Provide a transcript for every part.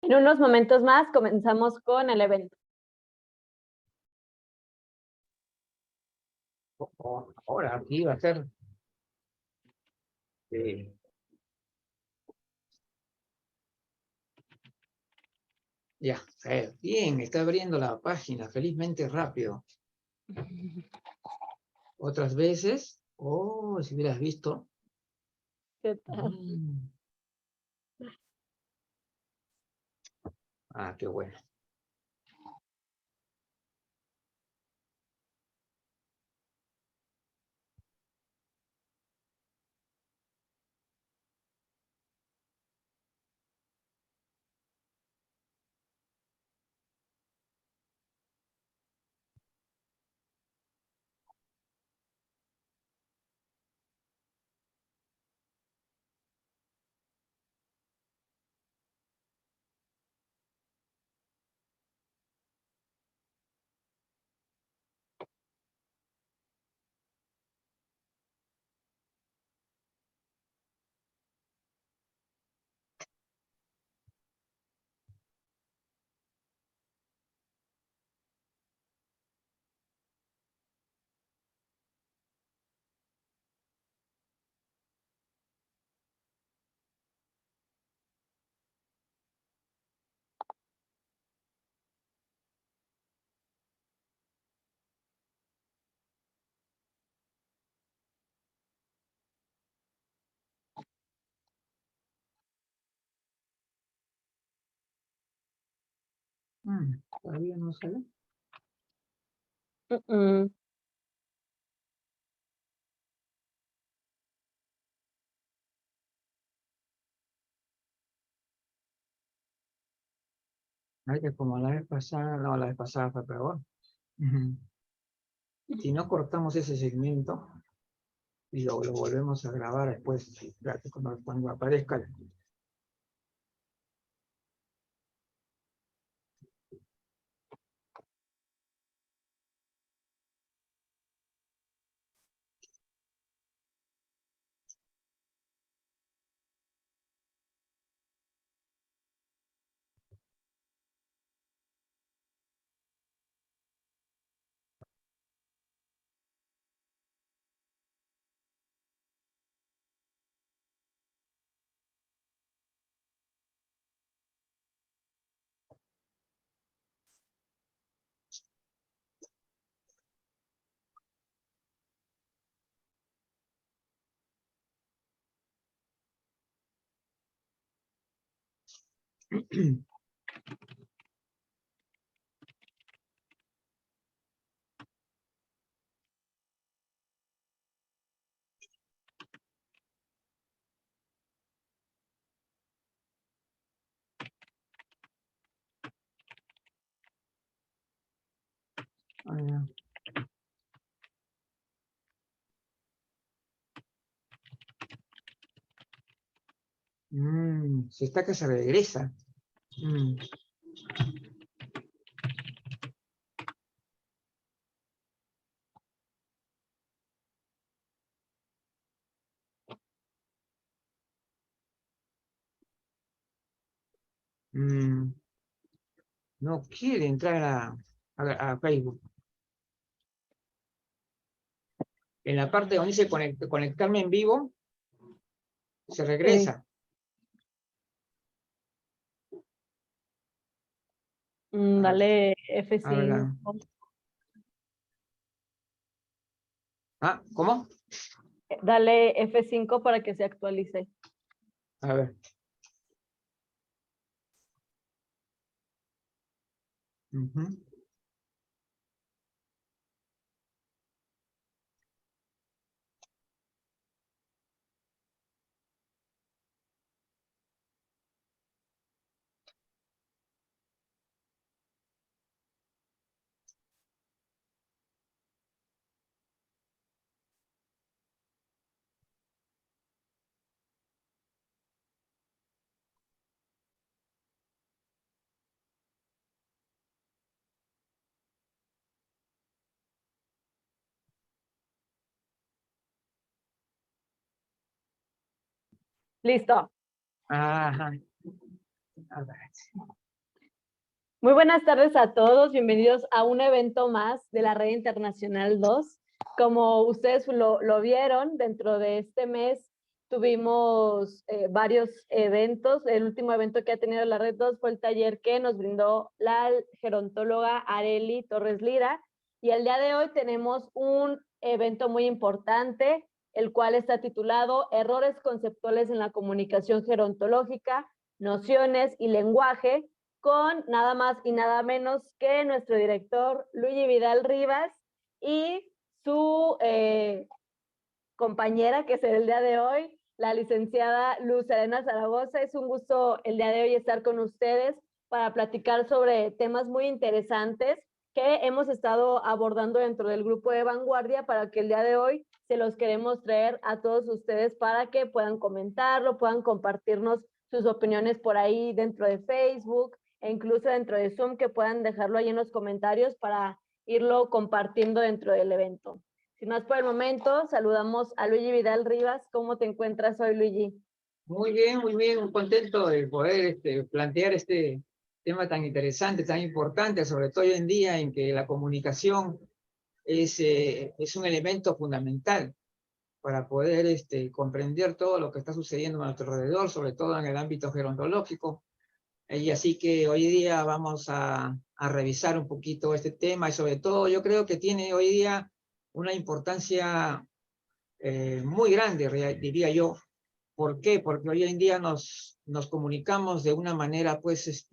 En unos momentos más comenzamos con el evento. Ahora aquí va a ser ya, bien, está abriendo la página felizmente rápido. Otras veces, si hubieras visto. ¿Qué tal? Qué bueno. Todavía no sale. Ay, que como la vez pasada, no, la vez pasada fue peor. Si no cortamos ese segmento y lo volvemos a grabar después, espérate, cuando aparezca. Se está que se regresa. No quiere entrar a Facebook. En la parte donde dice conectarme en vivo, se regresa. Dale F5. ¿Cómo? Dale F5 para que se actualice. A ver. Listo. Ajá. A ver. Muy buenas tardes a todos, bienvenidos a un evento más de la Red Internacional 2. Como ustedes lo vieron, dentro de este mes tuvimos varios eventos. El último evento que ha tenido la Red 2 fue el taller que nos brindó la gerontóloga Arely Torres Lira. Y el día de hoy tenemos un evento muy importante, el cual está titulado Errores conceptuales en la comunicación gerontológica, nociones y lenguaje, con nada más y nada menos que nuestro director Luigi Vidal Rivas y su compañera, que será el día de hoy, la licenciada Luz Elena Zaragoza. Es un gusto el día de hoy estar con ustedes para platicar sobre temas muy interesantes que hemos estado abordando dentro del grupo de Vanguardia, para que el día de hoy se los queremos traer a todos ustedes para que puedan comentarlo, puedan compartirnos sus opiniones por ahí dentro de Facebook, e incluso dentro de Zoom, que puedan dejarlo ahí en los comentarios para irlo compartiendo dentro del evento. Sin más por el momento, saludamos a Luigi Vidal Rivas. ¿Cómo te encuentras hoy, Luigi? Muy bien, muy contento de poder plantear este tema tan interesante, tan importante, sobre todo hoy en día en que la comunicación es un elemento fundamental para poder comprender todo lo que está sucediendo a nuestro alrededor, sobre todo en el ámbito gerontológico. Y así que hoy día vamos a revisar un poquito este tema, y sobre todo yo creo que tiene hoy día una importancia muy grande, diría yo. ¿Por qué? Porque hoy en día nos comunicamos de una manera, pues,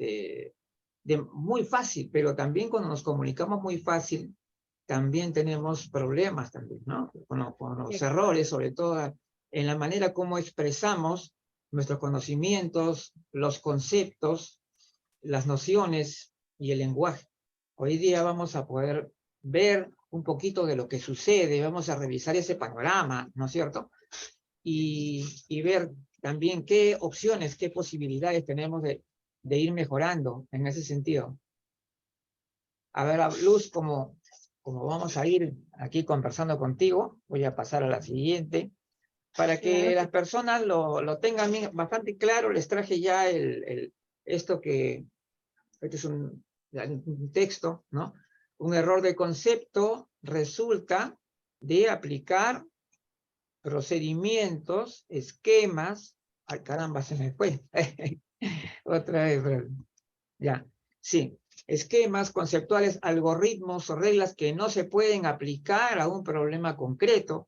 muy fácil, pero también cuando nos comunicamos muy fácil, también tenemos problemas también, ¿no? Con los errores, sobre todo en la manera como expresamos nuestros conocimientos, los conceptos, las nociones y el lenguaje. Hoy día vamos a poder ver un poquito de lo que sucede, vamos a revisar ese panorama, ¿no es cierto? Y ver también qué opciones, qué posibilidades tenemos de ir mejorando en ese sentido. A ver, Luz, como vamos a ir aquí conversando contigo, voy a pasar a la siguiente. Para que las personas lo tengan bastante claro, les traje ya esto que, este es un texto, ¿no? Un error de concepto resulta de aplicar procedimientos, esquemas. Ay, caramba, se me fue. Otra vez, ya. Sí, esquemas conceptuales, algoritmos o reglas que no se pueden aplicar a un problema concreto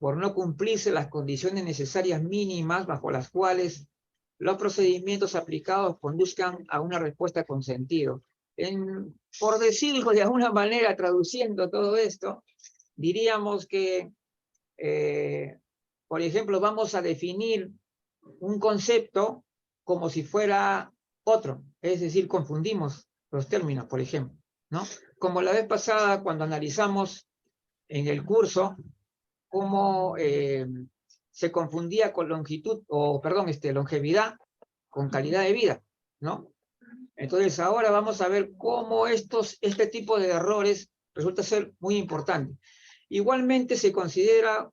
por no cumplirse las condiciones necesarias mínimas bajo las cuales los procedimientos aplicados conduzcan a una respuesta con sentido. Por decirlo de alguna manera, traduciendo todo esto, diríamos que por ejemplo, vamos a definir un concepto como si fuera otro, es decir, confundimos los términos, por ejemplo, ¿no? Como la vez pasada cuando analizamos en el curso cómo se confundía con longitud, o perdón, longevidad con calidad de vida, ¿no? Entonces ahora vamos a ver cómo este tipo de errores resulta ser muy importante. Igualmente se considera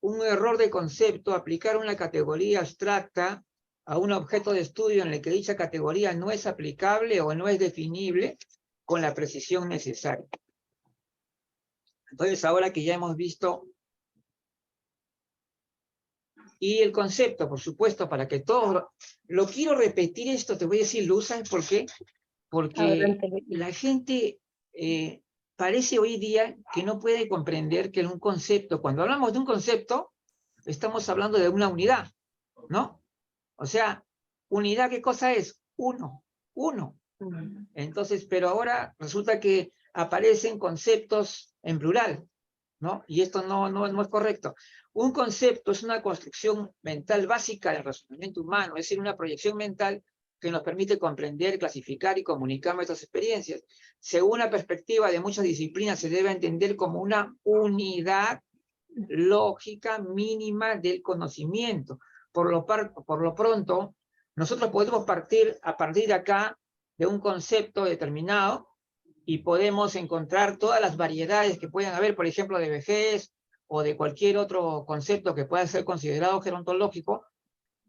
un error de concepto aplicar una categoría abstracta a un objeto de estudio en el que dicha categoría no es aplicable o no es definible con la precisión necesaria. Entonces, ahora que ya hemos visto, y el concepto, por supuesto, para que todos, lo quiero repetir esto, te voy a decir, Luz, ¿sabes por qué? Porque Adelante, la gente parece hoy día que no puede comprender que un concepto, cuando hablamos de un concepto, estamos hablando de una unidad, ¿no? O sea, unidad, ¿qué cosa es? Uno. Entonces, pero ahora resulta que aparecen conceptos en plural, ¿no? Y esto no es correcto. Un concepto es una construcción mental básica del razonamiento humano, es decir, una proyección mental que nos permite comprender, clasificar y comunicar nuestras experiencias. Según la perspectiva de muchas disciplinas, se debe entender como una unidad lógica mínima del conocimiento. Por lo pronto, nosotros podemos partir a partir de acá de un concepto determinado y podemos encontrar todas las variedades que puedan haber, por ejemplo, de vejez o de cualquier otro concepto que pueda ser considerado gerontológico,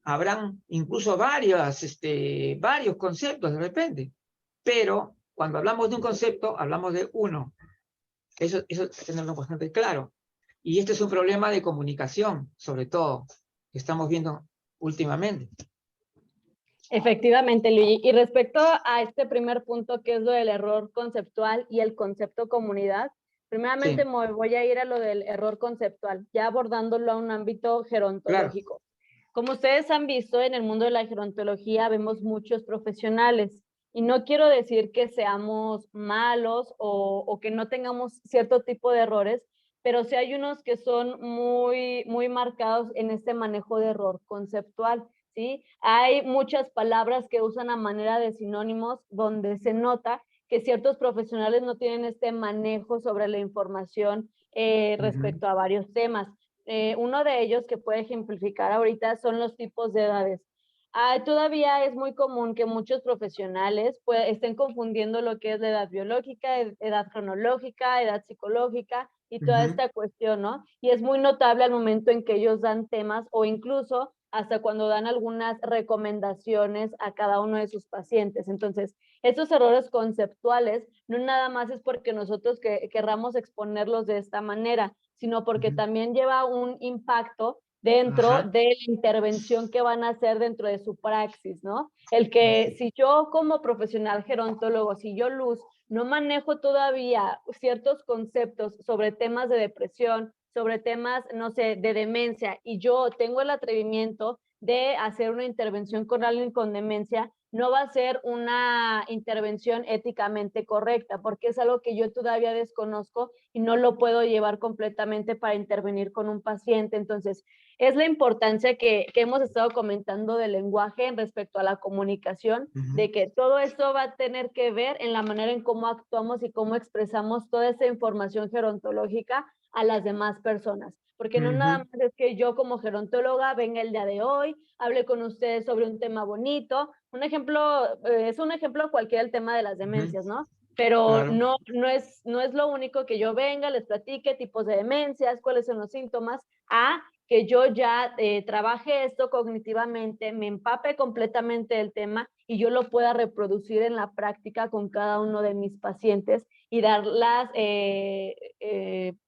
habrán incluso varios conceptos de repente, pero cuando hablamos de un concepto, hablamos de uno. Eso hay que tenerlo bastante claro. Y este es un problema de comunicación, sobre todo, que estamos viendo últimamente. Efectivamente, Luigi. Y respecto a este primer punto, que es lo del error conceptual y el concepto comunidad, primeramente Sí, me voy a ir a lo del error conceptual, ya abordándolo a un ámbito claro. gerontológico. Como ustedes han visto, en el mundo de la gerontología vemos muchos profesionales y no quiero decir que seamos malos o que no tengamos cierto tipo de errores, pero sí hay unos que son muy marcados en este manejo de error conceptual. ¿Sí? Hay muchas palabras que usan a manera de sinónimos donde se nota que ciertos profesionales no tienen este manejo sobre la información respecto a varios temas. Uno de ellos que puede ejemplificar ahorita son los tipos de edades. Todavía es muy común que muchos profesionales estén confundiendo lo que es la edad biológica, edad cronológica, edad psicológica y toda esta cuestión, ¿no? Y es muy notable al momento en que ellos dan temas o incluso hasta cuando dan algunas recomendaciones a cada uno de sus pacientes. Entonces, estos errores conceptuales no nada más es porque nosotros querramos exponerlos de esta manera, sino porque también lleva un impacto dentro Ajá. de la intervención que van a hacer dentro de su praxis, ¿no? El que si yo como profesional gerontólogo, si yo, Luz, no manejo todavía ciertos conceptos sobre temas de depresión, sobre temas, no sé, de demencia, y yo tengo el atrevimiento de hacer una intervención con alguien con demencia, no va a ser una intervención éticamente correcta, porque es algo que yo todavía desconozco y no lo puedo llevar completamente para intervenir con un paciente. Entonces, es la importancia que hemos estado comentando del lenguaje en respecto a la comunicación, de que todo esto va a tener que ver en la manera en cómo actuamos y cómo expresamos toda esa información gerontológica a las demás personas. Porque no nada más es que yo como gerontóloga venga el día de hoy, hable con ustedes sobre un tema bonito. Un ejemplo, es un ejemplo cualquiera el tema de las demencias, ¿no? Pero Claro. no es lo único que yo venga, les platique tipos de demencias, cuáles son los síntomas, que yo ya trabaje esto cognitivamente, me empape completamente del tema y yo lo pueda reproducir en la práctica con cada uno de mis pacientes y dar las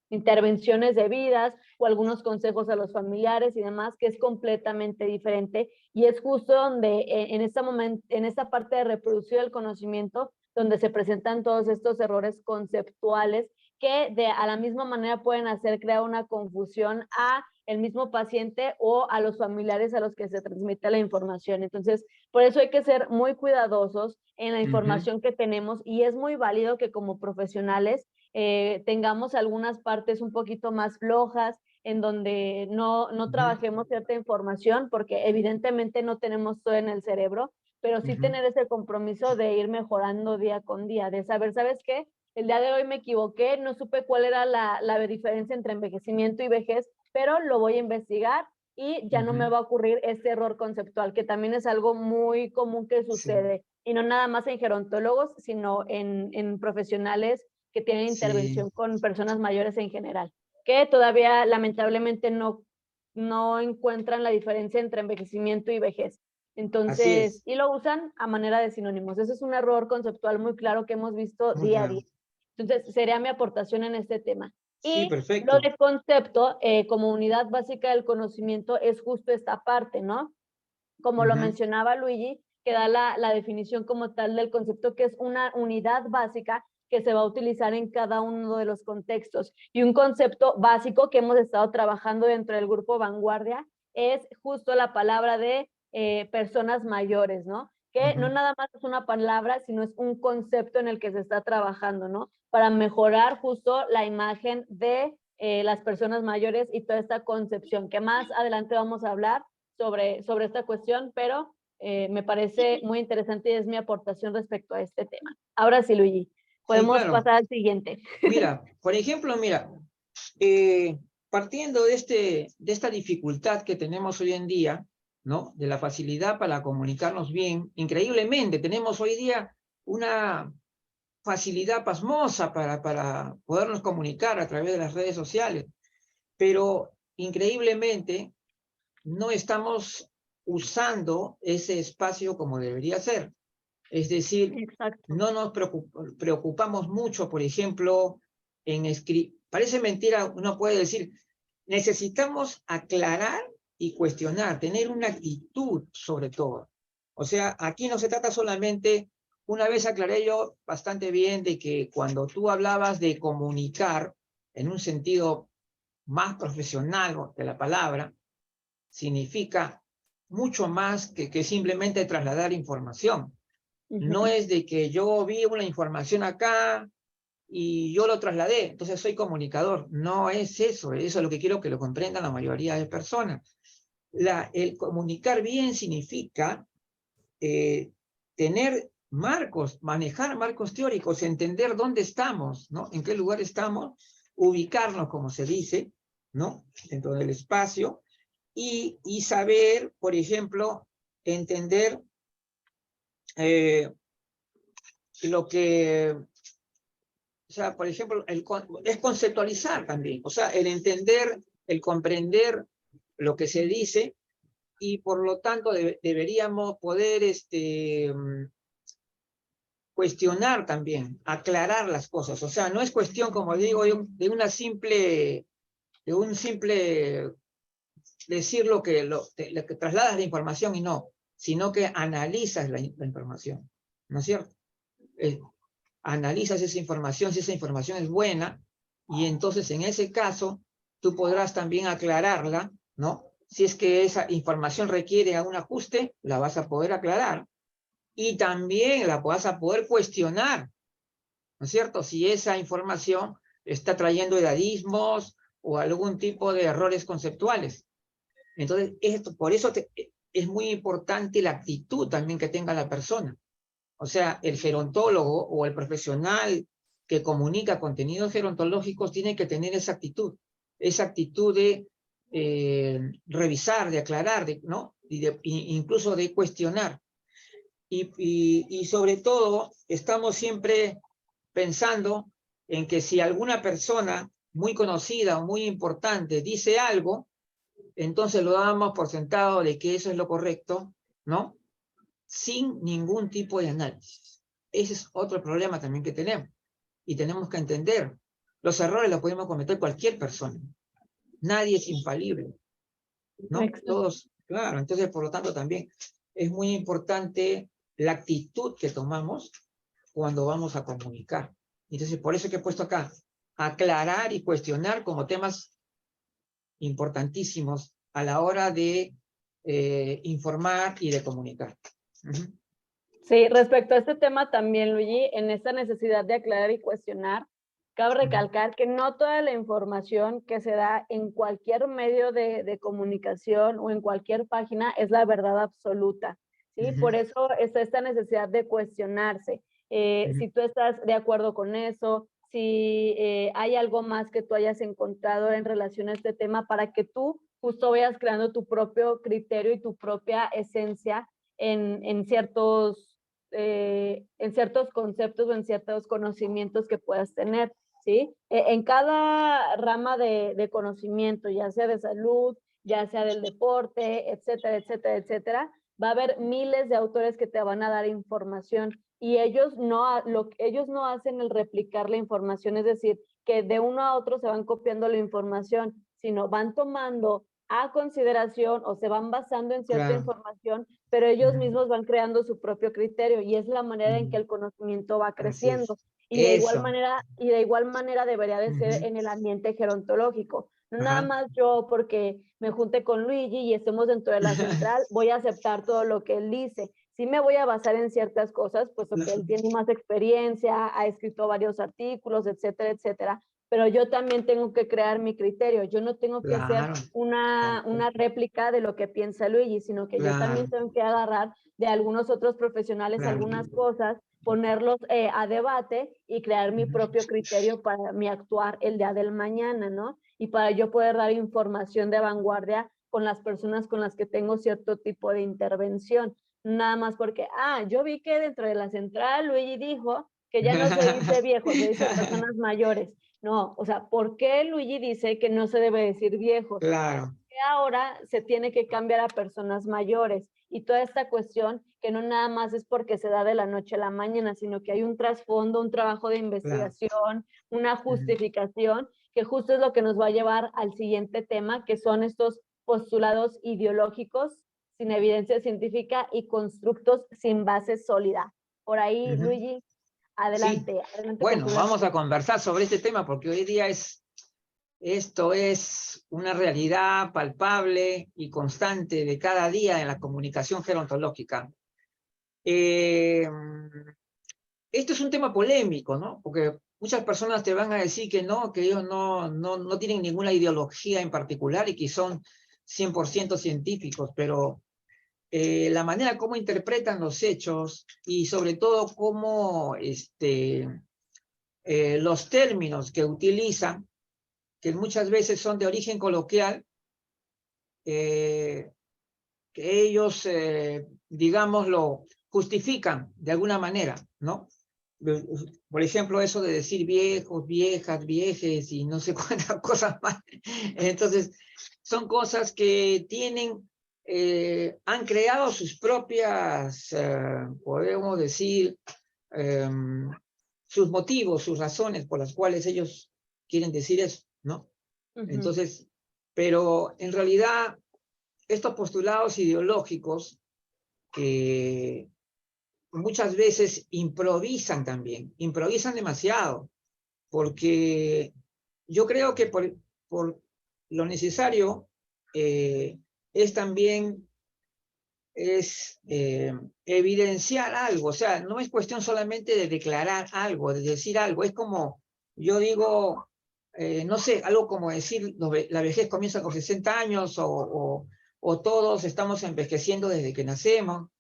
intervenciones debidas o algunos consejos a los familiares y demás, que es completamente diferente y es justo donde en esta parte de reproducir el conocimiento, donde se presentan todos estos errores conceptuales que a la misma manera pueden hacer crear una confusión a el mismo paciente o a los familiares a los que se transmite la información. Entonces, por eso hay que ser muy cuidadosos en la información que tenemos y es muy válido que como profesionales tengamos algunas partes un poquito más flojas, en donde no trabajemos cierta información, porque evidentemente no tenemos todo en el cerebro, pero sí tener ese compromiso de ir mejorando día con día, de saber, ¿sabes qué? El día de hoy me equivoqué, no supe cuál era la diferencia entre envejecimiento y vejez, pero lo voy a investigar y ya no me va a ocurrir ese error conceptual, que también es algo muy común que Sí, sucede, y no nada más en gerontólogos, sino en profesionales que tienen sí, intervención con personas mayores en general, que todavía lamentablemente no encuentran la diferencia entre envejecimiento y vejez. así Entonces, es. y lo usan a manera de sinónimos. Ese es un error conceptual muy claro que hemos visto Muy día a claro. día. Entonces, sería mi aportación en este tema. Sí, Y lo perfecto. de concepto, como unidad básica del conocimiento, es justo esta parte, ¿no? Como lo mencionaba Luigi, que da la definición como tal del concepto, que es una unidad básica que se va a utilizar en cada uno de los contextos. Y un concepto básico que hemos estado trabajando dentro del grupo Vanguardia es justo la palabra de personas mayores, ¿no? Que no nada más es una palabra, sino es un concepto en el que se está trabajando, ¿no? Para mejorar justo la imagen de las personas mayores y toda esta concepción, que más adelante vamos a hablar sobre esta cuestión, pero me parece muy interesante y es mi aportación respecto a este tema. Ahora sí, Luigi, Sí, podemos claro. pasar al siguiente. Mira, por ejemplo, mira, partiendo de esta dificultad que tenemos hoy en día, ¿no? De la facilidad para comunicarnos bien, increíblemente, tenemos hoy día una facilidad pasmosa para podernos comunicar a través de las redes sociales, pero increíblemente no estamos usando ese espacio como debería ser. Es decir, Exacto. no nos preocupamos mucho, por ejemplo, en escribir. Parece mentira, uno puede decir, necesitamos aclarar y cuestionar, tener una actitud sobre todo. O sea, aquí no se trata solamente, una vez aclaré yo bastante bien de que cuando tú hablabas de comunicar en un sentido más profesional de la palabra, significa mucho más que simplemente trasladar información. No es de que yo vi una información acá y yo lo trasladé, entonces soy comunicador. No es eso, eso es lo que quiero que lo comprendan la mayoría de personas. El comunicar bien significa tener marcos, manejar marcos teóricos, entender dónde estamos, ¿no? En qué lugar estamos, ubicarnos, como se dice, ¿no? Dentro del espacio, y saber, por ejemplo, entender lo que, o sea, por ejemplo, es conceptualizar también, o sea, el entender, el comprender lo que se dice, y por lo tanto deberíamos poder cuestionar también, aclarar las cosas. O sea, no es cuestión, como digo, de un simple decir lo que trasladas la información y no, sino que analizas la información, ¿no es cierto? Analizas esa información, si esa información es buena, y entonces en ese caso tú podrás también aclararla, ¿no? Si es que esa información requiere un ajuste, la vas a poder aclarar, y también la vas a poder cuestionar, ¿no es cierto? Si esa información está trayendo edadismos o algún tipo de errores conceptuales. Entonces, por eso es muy importante la actitud también que tenga la persona. O sea, el gerontólogo o el profesional que comunica contenidos gerontológicos tiene que tener esa actitud de revisar, de aclarar, ¿no? Incluso de cuestionar. Y sobre todo, estamos siempre pensando en que si alguna persona muy conocida o muy importante dice algo, entonces lo damos por sentado de que eso es lo correcto, ¿no? Sin ningún tipo de análisis. Ese es otro problema también que tenemos. Y tenemos que entender, los errores los podemos cometer cualquier persona. Nadie es infalible, ¿no? Exacto. Todos, claro. Entonces, por lo tanto, también es muy importante la actitud que tomamos cuando vamos a comunicar. Entonces, por eso que he puesto acá, aclarar y cuestionar como temas importantísimos a la hora de informar y de comunicar. Sí, respecto a este tema también, Luigi, en esta necesidad de aclarar y cuestionar, cabe recalcar que no toda la información que se da en cualquier medio de comunicación o en cualquier página es la verdad absoluta, ¿sí? Por eso está esta necesidad de cuestionarse. Si tú estás de acuerdo con eso, si hay algo más que tú hayas encontrado en relación a este tema para que tú justo vayas creando tu propio criterio y tu propia esencia en ciertos conceptos o en ciertos conocimientos que puedas tener, ¿sí? En cada rama de conocimiento, ya sea de salud, ya sea del deporte, etcétera, etcétera, etcétera, va a haber miles de autores que te van a dar información y ellos no hacen el replicar la información, es decir, que de uno a otro se van copiando la información, sino van tomando a consideración o se van basando en cierta información, pero ellos mismos van creando su propio criterio y es la manera en que el conocimiento va Así es. creciendo. Eso. Y de igual manera debería de ser en el ambiente gerontológico. No nada Ajá. más yo porque me junte con Luigi y estemos dentro de la central, voy a aceptar todo lo que él dice. Sí me voy a basar en ciertas cosas, puesto que él tiene más experiencia, ha escrito varios artículos, etcétera, etcétera, pero yo también tengo que crear mi criterio. Yo no tengo que hacer Claro, una réplica de lo que piensa Luigi, sino que yo también claro, tengo que agarrar de algunos otros profesionales claro. algunas cosas, ponerlos a debate y crear mi propio criterio para mi actuar el día del mañana, ¿no? Y para yo poder dar información de vanguardia con las personas con las que tengo cierto tipo de intervención. Nada más porque, yo vi que dentro de la central Luigi dijo que ya no se dice viejos, se dice personas mayores. No, o sea, ¿por qué Luigi dice que no se debe decir viejos? Claro. ahora se tiene que cambiar a personas mayores y toda esta cuestión que no nada más es porque se da de la noche a la mañana, sino que hay un trasfondo, un trabajo de Claro. investigación, una justificación, que justo es lo que nos va a llevar al siguiente tema, que son estos postulados ideológicos sin evidencia científica y constructos sin base sólida. Por ahí, Ujú. Luigi, Sí, adelante, adelante con bueno, tu gran vamos a pregunta. conversar sobre este tema porque hoy día esto es una realidad palpable y constante de cada día en la comunicación gerontológica. Eh, Esto es un tema polémico, ¿no? Porque muchas personas te van a decir que ellos no tienen ninguna ideología en particular y que son 100% científicos, pero la manera como interpretan los hechos y sobre todo cómo los términos que utilizan, que muchas veces son de origen coloquial, eh, que ellos, digamos, lo justifican de alguna manera, ¿no? Por ejemplo, eso de decir viejos, viejas, viejes y no sé cuántas cosas más. Entonces, son cosas que han creado sus propias, podemos decir, eh, sus motivos, sus razones por las cuales ellos quieren decir eso, ¿no? Entonces, pero en realidad, estos postulados ideológicos que muchas veces improvisan también, improvisan demasiado, porque yo creo que por lo necesario es también evidenciar algo, o sea, no es cuestión solamente de declarar algo, de decir algo, es como, yo digo, no sé, algo como decir, la vejez comienza con 60 años o todos estamos envejeciendo desde que nacemos,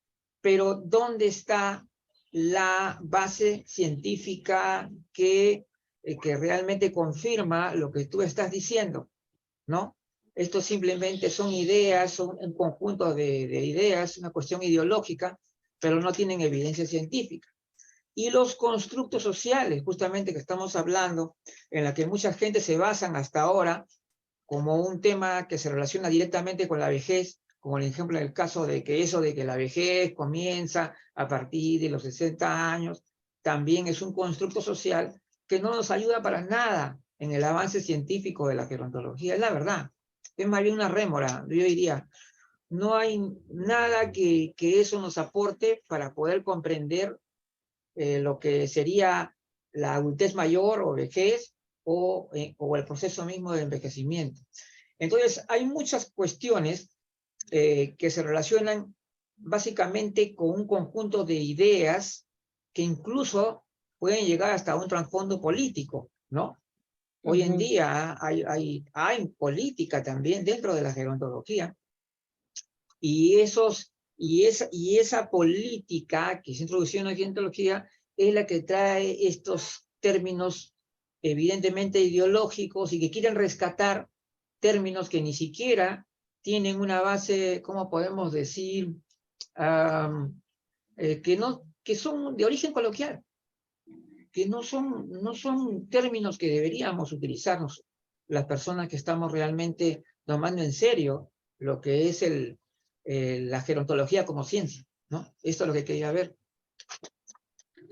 pero ¿dónde está la base científica que realmente confirma lo que tú estás diciendo? ¿No? Esto simplemente son ideas, son un conjunto de ideas, una cuestión ideológica, pero no tienen evidencia científica. Y los constructos sociales, justamente que estamos hablando, en la que mucha gente se basan hasta ahora como un tema que se relaciona directamente con la vejez, como el ejemplo en el caso de que eso de que la vejez comienza a partir de los 60 años, también es un constructo social que no nos ayuda para nada en el avance científico de la gerontología, es la verdad. Es más bien una rémora, yo diría. No hay nada que eso nos aporte para poder comprender lo que sería la adultez mayor o vejez o el proceso mismo de envejecimiento. Entonces, hay muchas cuestiones que se relacionan básicamente con un conjunto de ideas que incluso pueden llegar hasta un trasfondo político, ¿no? Hoy en día hay política también dentro de la gerontología y esa política que se introdució en la gerontología es la que trae estos términos evidentemente ideológicos y que quieren rescatar términos que ni siquiera tienen una base, ¿cómo podemos decir? Que son de origen coloquial, que no son términos que deberíamos utilizarnos las personas que estamos realmente tomando en serio lo que es la gerontología como ciencia, ¿no? Esto es lo que quería ver.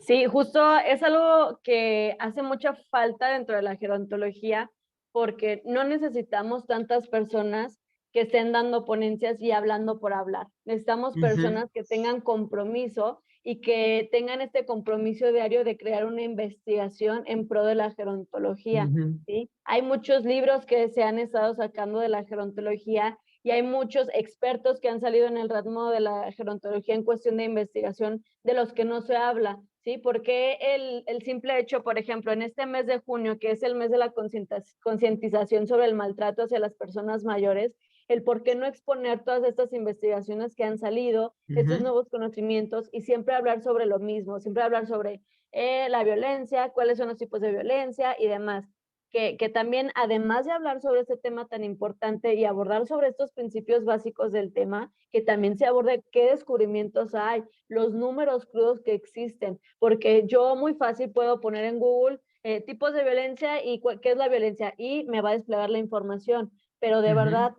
Sí, justo es algo que hace mucha falta dentro de la gerontología porque no necesitamos tantas personas que estén dando ponencias y hablando por hablar. Necesitamos Ujú, personas que tengan compromiso y que tengan este compromiso diario de crear una investigación en pro de la gerontología, ujú. ¿sí? Hay muchos libros que se han estado sacando de la gerontología y hay muchos expertos que han salido en el ramo de la gerontología en cuestión de investigación de los que no se habla, ¿sí? Porque el simple hecho, por ejemplo, en este mes de junio, que es el mes de la concientización sobre el maltrato hacia las personas mayores, el por qué no exponer todas estas investigaciones que han salido, estos Ujú. nuevos conocimientos y siempre hablar sobre lo mismo, siempre hablar sobre la violencia, cuáles son los tipos de violencia y demás. Que también, además de hablar sobre este tema tan importante y abordar sobre estos principios básicos del tema, que también se aborde qué descubrimientos hay, los números crudos que existen, porque yo muy fácil puedo poner en Google tipos de violencia y qué es la violencia y me va a desplegar la información, pero de Ujú. verdad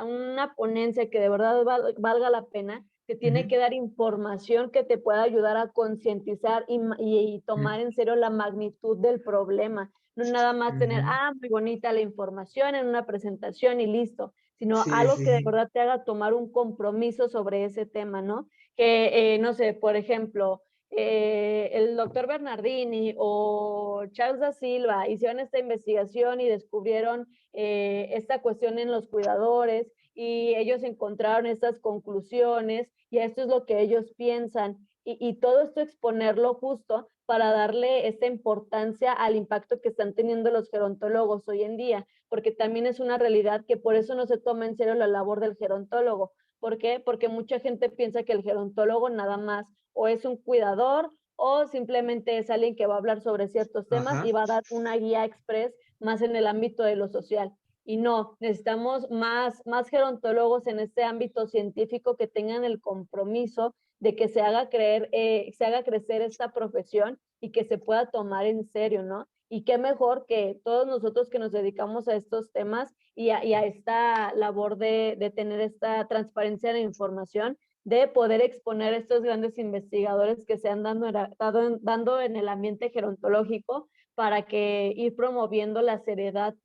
una ponencia que de verdad valga la pena, te tiene Ujú. que dar información que te pueda ayudar a concientizar y Ujú. tomar en serio la magnitud del problema. No nada más tener, Ujú. muy bonita la información en una presentación y listo, sino Sí, algo sí, que de sí. verdad te haga tomar un compromiso sobre ese tema, ¿no? Que, no sé, por ejemplo, el doctor Bernardini o Charles da Silva hicieron esta investigación y descubrieron esta cuestión en los cuidadores y ellos encontraron estas conclusiones y esto es lo que ellos piensan y todo esto exponerlo justo para darle esta importancia al impacto que están teniendo los gerontólogos hoy en día, porque también es una realidad que por eso no se toma en serio la labor del gerontólogo. ¿Por qué? Porque mucha gente piensa que el gerontólogo nada más o es un cuidador o simplemente es alguien que va a hablar sobre ciertos temas y Ajá. va a dar una guía express más en el ámbito de lo social. Y no, necesitamos más gerontólogos en este ámbito científico que tengan el compromiso de que se haga crecer esta profesión y que se pueda tomar en serio, ¿no? Y qué mejor que todos nosotros que nos dedicamos a estos temas y a esta labor de tener esta transparencia de información, de poder exponer a estos grandes investigadores que se han dando en el ambiente gerontológico para que ir promoviendo la seriedad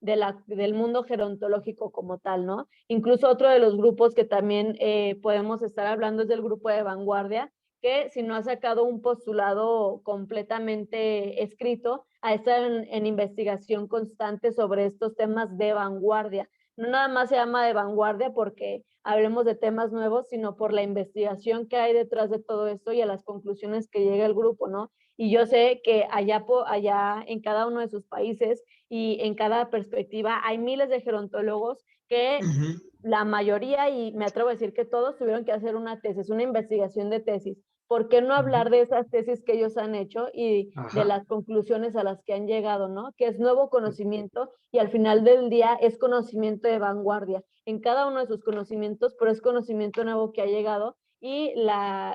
del mundo gerontológico como tal, ¿no? Incluso otro de los grupos que también podemos estar hablando es del grupo de vanguardia, que si no ha sacado un postulado completamente escrito, ha estado en investigación constante sobre estos temas de vanguardia. No nada más se llama de vanguardia porque hablemos de temas nuevos, sino por la investigación que hay detrás de todo esto y a las conclusiones que llega el grupo, ¿no? Y yo sé que allá en cada uno de sus países y en cada perspectiva hay miles de gerontólogos que Ujú. la mayoría, y me atrevo a decir que todos tuvieron que hacer una tesis, una investigación de tesis. ¿Por qué no Ujú. hablar de esas tesis que ellos han hecho y de Ajá. las conclusiones a las que han llegado, ¿no? Que es nuevo conocimiento y al final del día es conocimiento de vanguardia en cada uno de sus conocimientos, pero es conocimiento nuevo que ha llegado y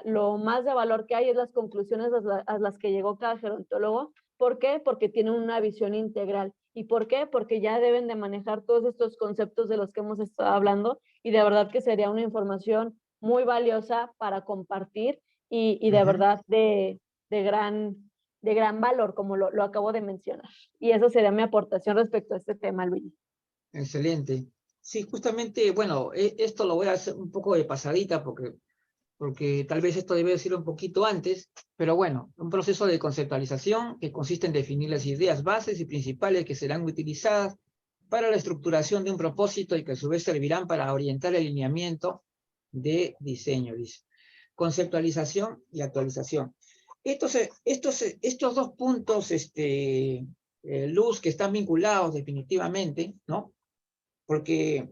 lo más de valor que hay es las conclusiones a las que llegó cada gerontólogo. ¿Por qué? Porque tienen una visión integral. ¿Y por qué? Porque ya deben de manejar todos estos conceptos de los que hemos estado hablando y de verdad que sería una información muy valiosa para compartir y de Ujú. verdad de gran valor, como lo acabo de mencionar. Y eso sería mi aportación respecto a este tema, Luigi. Excelente. Sí, justamente, bueno, esto lo voy a hacer un poco de pasadita porque tal vez esto debe decirlo un poquito antes, pero bueno, un proceso de conceptualización que consiste en definir las ideas bases y principales que serán utilizadas para la estructuración de un propósito y que a su vez servirán para orientar el lineamiento de diseño, dice. Conceptualización y actualización. Estos dos puntos, Luz, que están vinculados definitivamente, ¿no? Porque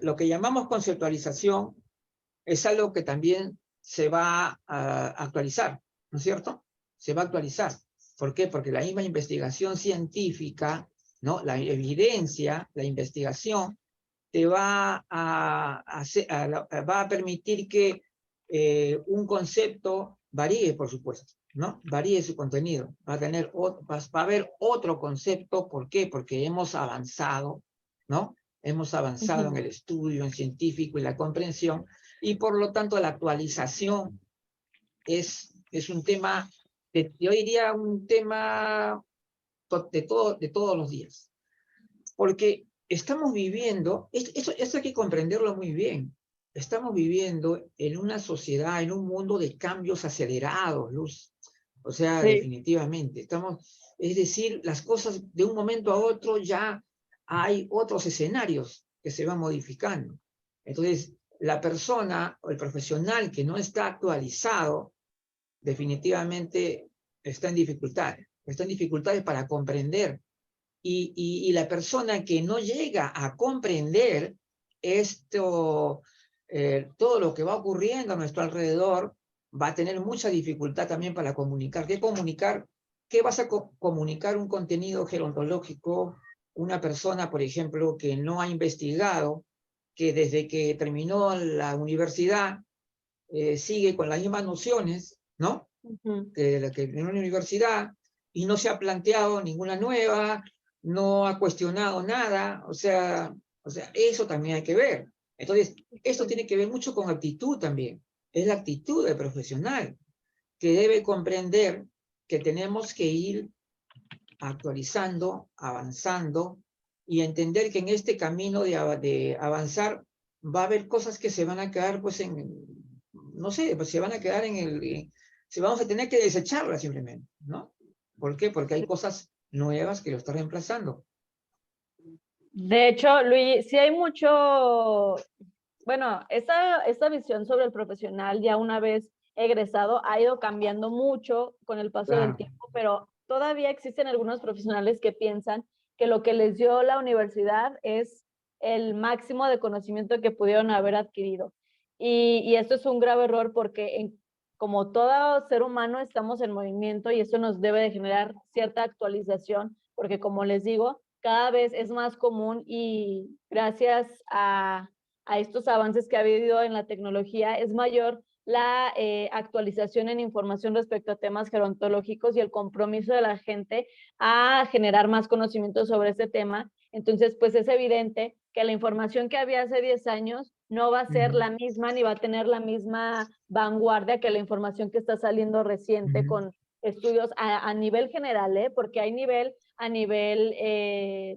lo que llamamos conceptualización es algo que también se va a actualizar, ¿no es cierto? Se va a actualizar. ¿Por qué? Porque la misma investigación científica, ¿no? La evidencia, la investigación, te va a permitir que un concepto varíe, por supuesto, ¿no? Varíe su contenido. Va a haber otro concepto. ¿Por qué? Porque hemos avanzado, ¿no? Hemos avanzado en Ujú. el estudio, en científico y la comprensión, y por lo tanto la actualización es un tema, yo diría un tema de todos los días. Porque estamos viviendo, esto hay que comprenderlo muy bien, estamos viviendo en una sociedad, en un mundo de cambios acelerados, Luz. O sea, Sí. definitivamente, es decir, las cosas de un momento a otro ya hay otros escenarios que se van modificando. Entonces, la persona o el profesional que no está actualizado, definitivamente está en dificultades para comprender y la persona que no llega a comprender todo lo que va ocurriendo a nuestro alrededor, va a tener mucha dificultad también para comunicar. ¿Qué comunicar? ¿Qué vas a comunicar un contenido gerontológico? Una persona, por ejemplo, que no ha investigado, que desde que terminó la universidad sigue con las mismas nociones, ¿no? Ujú. Que la que en una universidad y no se ha planteado ninguna nueva, no ha cuestionado nada, o sea, eso también hay que ver. Entonces, esto tiene que ver mucho con actitud también. Es la actitud del profesional que debe comprender que tenemos que ir actualizando, avanzando y entender que en este camino de avanzar va a haber cosas que se van a quedar, pues, no sé, pues se van a quedar se vamos a tener que desecharlas simplemente, ¿no? ¿Por qué? Porque hay cosas nuevas que lo están reemplazando. De hecho, Luis, sí hay mucho, bueno, esta visión sobre el profesional ya una vez egresado ha ido cambiando mucho con el paso del Claro. tiempo, pero todavía existen algunos profesionales que piensan que lo que les dio la universidad es el máximo de conocimiento que pudieron haber adquirido. Y esto es un grave error porque como todo ser humano estamos en movimiento y eso nos debe de generar cierta actualización, porque como les digo, cada vez es más común y gracias a estos avances que ha habido en la tecnología, es mayor la actualización en información respecto a temas gerontológicos y el compromiso de la gente a generar más conocimiento sobre este tema. Entonces, pues es evidente que la información que había hace 10 años no va a ser Ujú, la misma ni va a tener la misma vanguardia que la información que está saliendo reciente ujú, con estudios a nivel general, porque hay nivel a nivel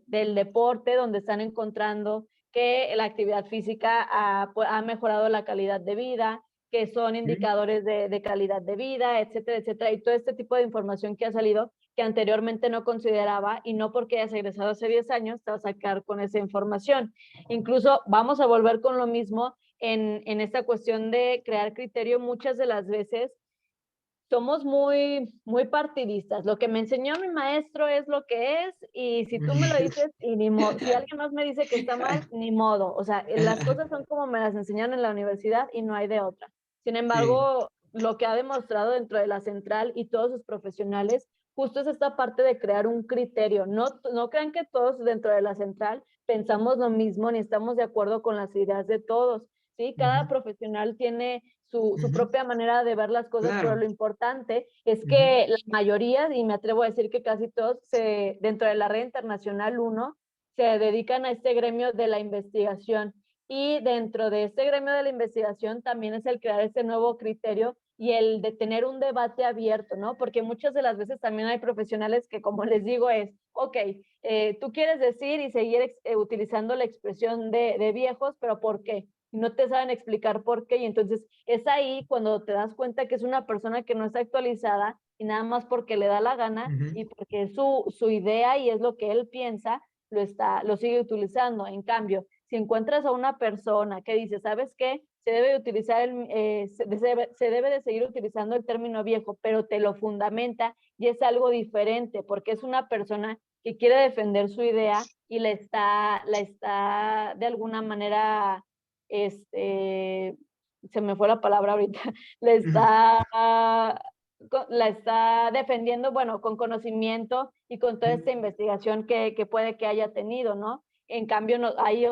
del deporte, donde están encontrando que la actividad física ha mejorado la calidad de vida, que son ujú. indicadores de calidad de vida, etcétera, etcétera, y todo este tipo de información que ha salido que anteriormente no consideraba y no porque hayas egresado hace 10 años te vas a sacar con esa información. Incluso vamos a volver con lo mismo en esta cuestión de crear criterio muchas de las veces somos muy partidistas. Lo que me enseñó mi maestro es lo que es, y si tú me lo dices, y ni modo, si alguien más me dice que está mal, ni modo. O sea, las cosas son como me las enseñaron en la universidad y no hay de otra. Sin Sí. embargo, lo que ha demostrado dentro de la central y todos sus profesionales, justo es esta parte de crear un criterio. No crean que todos dentro de la central pensamos lo mismo ni estamos de acuerdo con las ideas de todos. ¿Sí? Cada Ujú, profesional tiene su ujú. propia manera de ver las cosas, pero Claro. lo importante es Ujú, que la mayoría, y me atrevo a decir que casi todos, dentro de la red internacional uno, se dedican a este gremio de la investigación. Y dentro de este gremio de la investigación también es el crear este nuevo criterio y el de tener un debate abierto, ¿no? Porque muchas de las veces también hay profesionales que, como les digo, ok, tú quieres decir y seguir utilizando la expresión de viejos, pero ¿por qué? No te saben explicar por qué, y entonces es ahí cuando te das cuenta que es una persona que no está actualizada y nada más porque le da la gana ujú, y porque es su idea y es lo que él piensa, lo sigue utilizando. En cambio, si encuentras a una persona que dice, ¿sabes qué? Se debe de utilizar se debe de seguir utilizando el término viejo, pero te lo fundamenta y es algo diferente porque es una persona que quiere defender su idea y la está de alguna manera se me fue la palabra ahorita, le ujú, está, la está defendiendo, bueno, con conocimiento y con toda esta ujú. investigación que puede que haya tenido, ¿no? En cambio, no, hay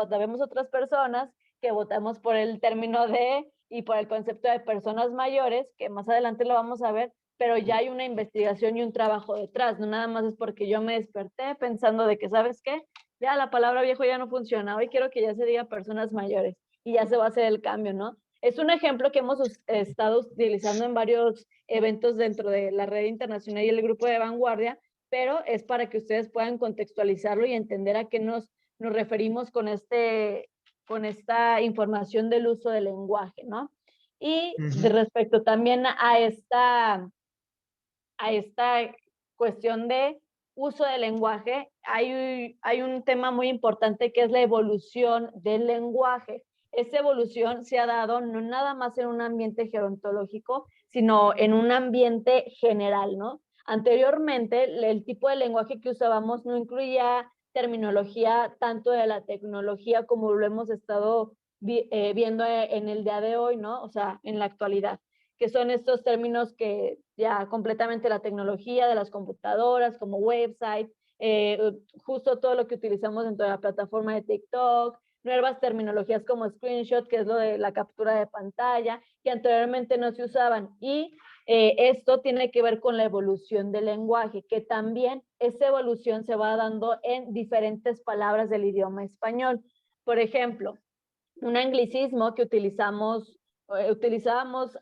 vemos otras personas que votamos por el término de y por el concepto de personas mayores, que más adelante lo vamos a ver, pero ya hay una investigación y un trabajo detrás, no nada más es porque yo me desperté pensando de que, ¿sabes qué? Ya la palabra viejo ya no funciona, hoy quiero que ya se diga personas mayores y ya se va a hacer el cambio, ¿no? Es un ejemplo que hemos estado utilizando en varios eventos dentro de la red internacional y el grupo de vanguardia, pero es para que ustedes puedan contextualizarlo y entender a qué nos referimos con esta información del uso del lenguaje, ¿no? Y de Ujú, respecto también a esta cuestión de uso del lenguaje, hay un tema muy importante que es la evolución del lenguaje. Esta evolución se ha dado no nada más en un ambiente gerontológico, sino en un ambiente general, ¿no? Anteriormente, el tipo de lenguaje que usábamos no incluía terminología tanto de la tecnología como lo hemos estado viendo en el día de hoy, ¿no? O sea, en la actualidad, que son estos términos que ya completamente la tecnología de las computadoras, como website, justo todo lo que utilizamos dentro de la plataforma de TikTok, nuevas terminologías como screenshot, que es lo de la captura de pantalla, que anteriormente no se usaban. Y esto tiene que ver con la evolución del lenguaje, que también esa evolución se va dando en diferentes palabras del idioma español. Por ejemplo, un anglicismo que utilizábamos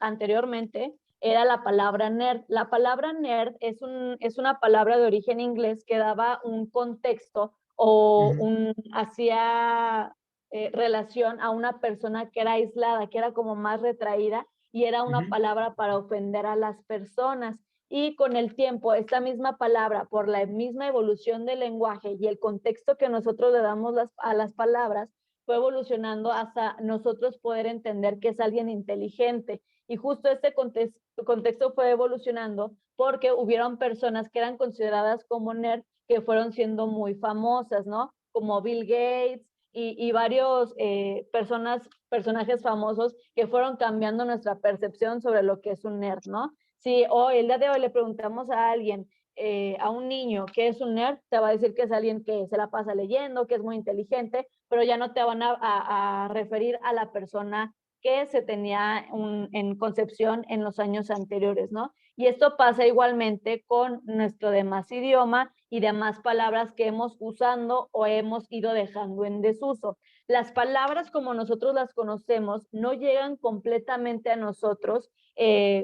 anteriormente era la palabra nerd. La palabra nerd es una palabra de origen inglés que daba un contexto o hacía relación a una persona que era aislada, que era como más retraída, y era una palabra para ofender a las personas. Y con el tiempo, esta misma palabra, por la misma evolución del lenguaje y el contexto que nosotros le damos a las palabras, fue evolucionando hasta nosotros poder entender que es alguien inteligente. Y justo este contexto fue evolucionando porque hubieron personas que eran consideradas como nerd que fueron siendo muy famosas, ¿no? Como Bill Gates y varios personajes famosos que fueron cambiando nuestra percepción sobre lo que es un nerd, ¿no? Si hoy, el día de hoy le preguntamos a alguien, a un niño que es un nerd, te va a decir que es alguien que se la pasa leyendo, que es muy inteligente, pero ya no te van a referir a la persona que se tenía en concepción en los años anteriores, ¿no? Y esto pasa igualmente con nuestro demás idioma y demás palabras que hemos usando o hemos ido dejando en desuso. Las palabras como nosotros las conocemos no llegan completamente a nosotros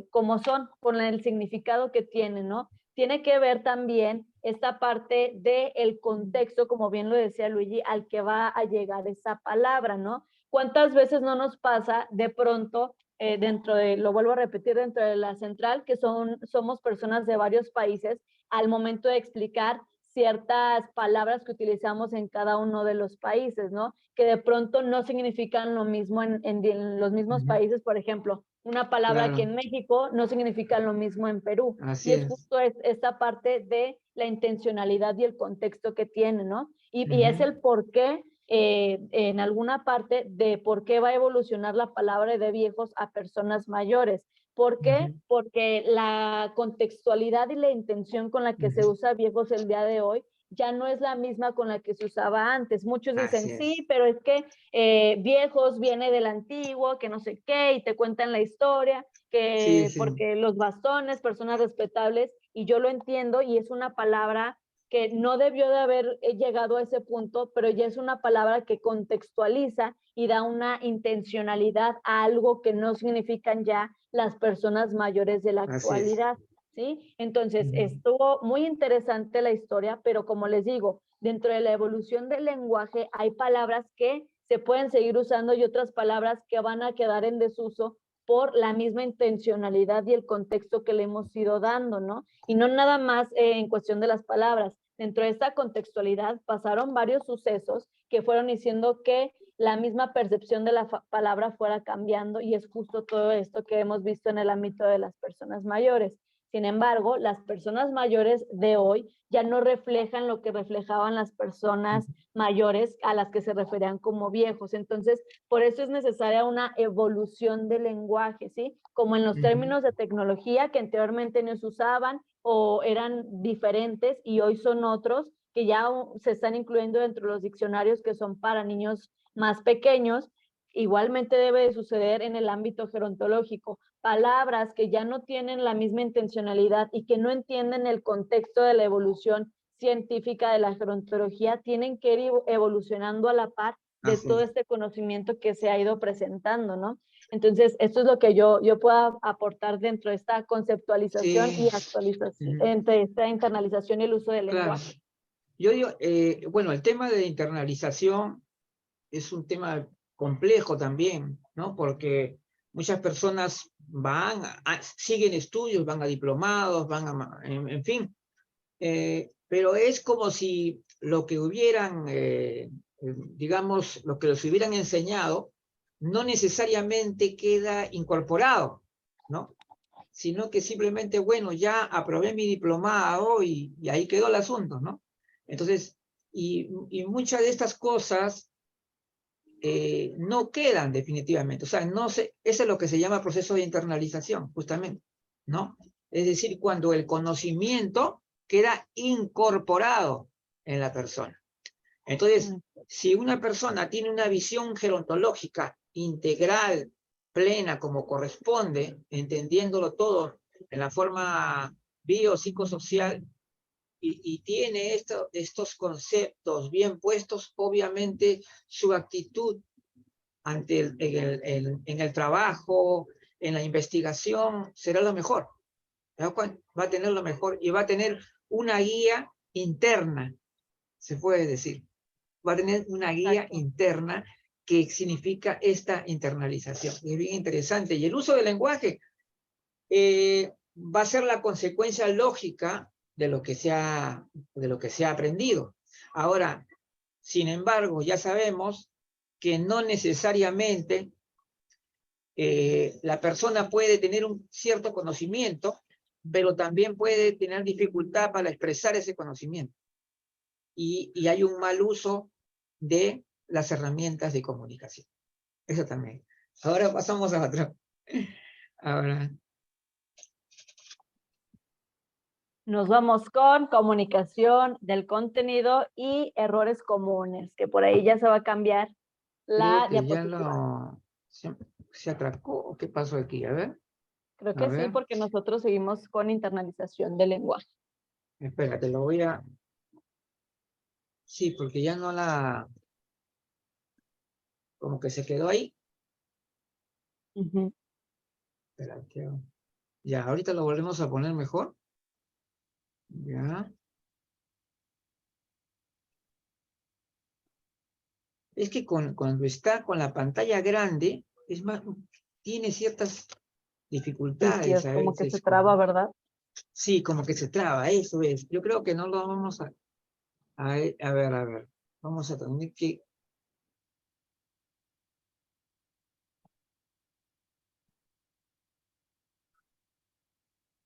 como son, con el significado que tienen, ¿no? Tiene que ver también esta parte del contexto, como bien lo decía Luigi, al que va a llegar esa palabra, ¿no? ¿Cuántas veces no nos pasa de pronto dentro de, lo vuelvo a repetir, dentro de la central, que somos personas de varios países, al momento de explicar ciertas palabras que utilizamos en cada uno de los países, ¿no? Que de pronto no significan lo mismo en los mismos países, por ejemplo, una palabra aquí Claro, en México no significa lo mismo en Perú. Y así es es. justo esta parte de la intencionalidad y el contexto que tiene, ¿no? Y es el por qué, en alguna parte, de por qué va a evolucionar la palabra de viejos a personas mayores. ¿Por qué? Porque la contextualidad y la intención con la que se usa viejos el día de hoy ya no es la misma con la que se usaba antes. Muchos dicen, Así es. sí, pero es que viejos viene del antiguo, que no sé qué, y te cuentan la historia, Sí, que sí. porque los bastones, personas respetables, y yo lo entiendo, y es una palabra que no debió de haber llegado a ese punto, pero ya es una palabra que contextualiza y da una intencionalidad a algo que no significan ya las personas mayores de la Así es. actualidad, ¿sí? Entonces, estuvo muy interesante la historia, pero como les digo, dentro de la evolución del lenguaje hay palabras que se pueden seguir usando y otras palabras que van a quedar en desuso por la misma intencionalidad y el contexto que le hemos ido dando, ¿no? Y no nada más en cuestión de las palabras. Dentro de esta contextualidad pasaron varios sucesos que fueron diciendo que la misma percepción de la palabra fuera cambiando y es justo todo esto que hemos visto en el ámbito de las personas mayores. Sin embargo, las personas mayores de hoy ya no reflejan lo que reflejaban las personas mayores a las que se referían como viejos. Entonces, por eso es necesaria una evolución del lenguaje, ¿sí? Como en los términos de tecnología que anteriormente no se usaban o eran diferentes y hoy son otros que ya se están incluyendo dentro de los diccionarios que son para niños más pequeños. Igualmente debe de suceder en el ámbito gerontológico. Palabras que ya no tienen la misma intencionalidad y que no entienden el contexto de la evolución científica de la gerontología tienen que ir evolucionando a la par de Así todo es. este conocimiento que se ha ido presentando, ¿no? Entonces, esto es lo que yo puedo aportar dentro de esta conceptualización Sí. y actualización, entre esta internalización y el uso del Claro. lenguaje. Yo digo, bueno, el tema de internalización es un tema complejo también, ¿no? Porque muchas personas siguen estudios, van a diplomados, en fin, pero es como si lo que hubieran, digamos, lo que les hubieran enseñado, no necesariamente queda incorporado, ¿no? Sino que simplemente, bueno, ya aprobé mi diplomado y ahí quedó el asunto, ¿no? Entonces, y muchas de estas cosas no quedan definitivamente, o sea, no se, eso es lo que se llama proceso de internalización, justamente, ¿no? Es decir, cuando el conocimiento queda incorporado en la persona. Entonces, si una persona tiene una visión gerontológica integral, plena, como corresponde, entendiéndolo todo en la forma biopsicosocial y tiene estos conceptos bien puestos, obviamente su actitud ante en el trabajo, en la investigación, será lo mejor. Va a tener lo mejor y va a tener una guía interna, se puede decir. Va a tener una guía Exacto. interna que significa esta internalización. Es bien interesante. Y el uso del lenguaje va a ser la consecuencia lógica de lo que se ha aprendido. Ahora, sin embargo, ya sabemos que no necesariamente la persona puede tener un cierto conocimiento, pero también puede tener dificultad para expresar ese conocimiento. Y hay un mal uso de las herramientas de comunicación. Eso también. Ahora pasamos a otro. Ahora, Nos vamos con comunicación del contenido y errores comunes, que por ahí ya se va a cambiar creo la que ya diapositiva. se atracó. ¿O qué pasó aquí? Creo A que sí, ver. porque nosotros seguimos con internalización del lenguaje. Espérate, lo voy a... Sí, porque ya no la... Como que se quedó ahí. Ujú. Espérate. Ya, ahorita lo volvemos a poner mejor. Ya. Es que cuando está con la pantalla grande, es más, tiene ciertas Sí, sí, dificultades es a como que se veces. traba, ¿verdad? Sí, como que se traba, eso es. Yo creo que no lo vamos a ver. Vamos a tener que...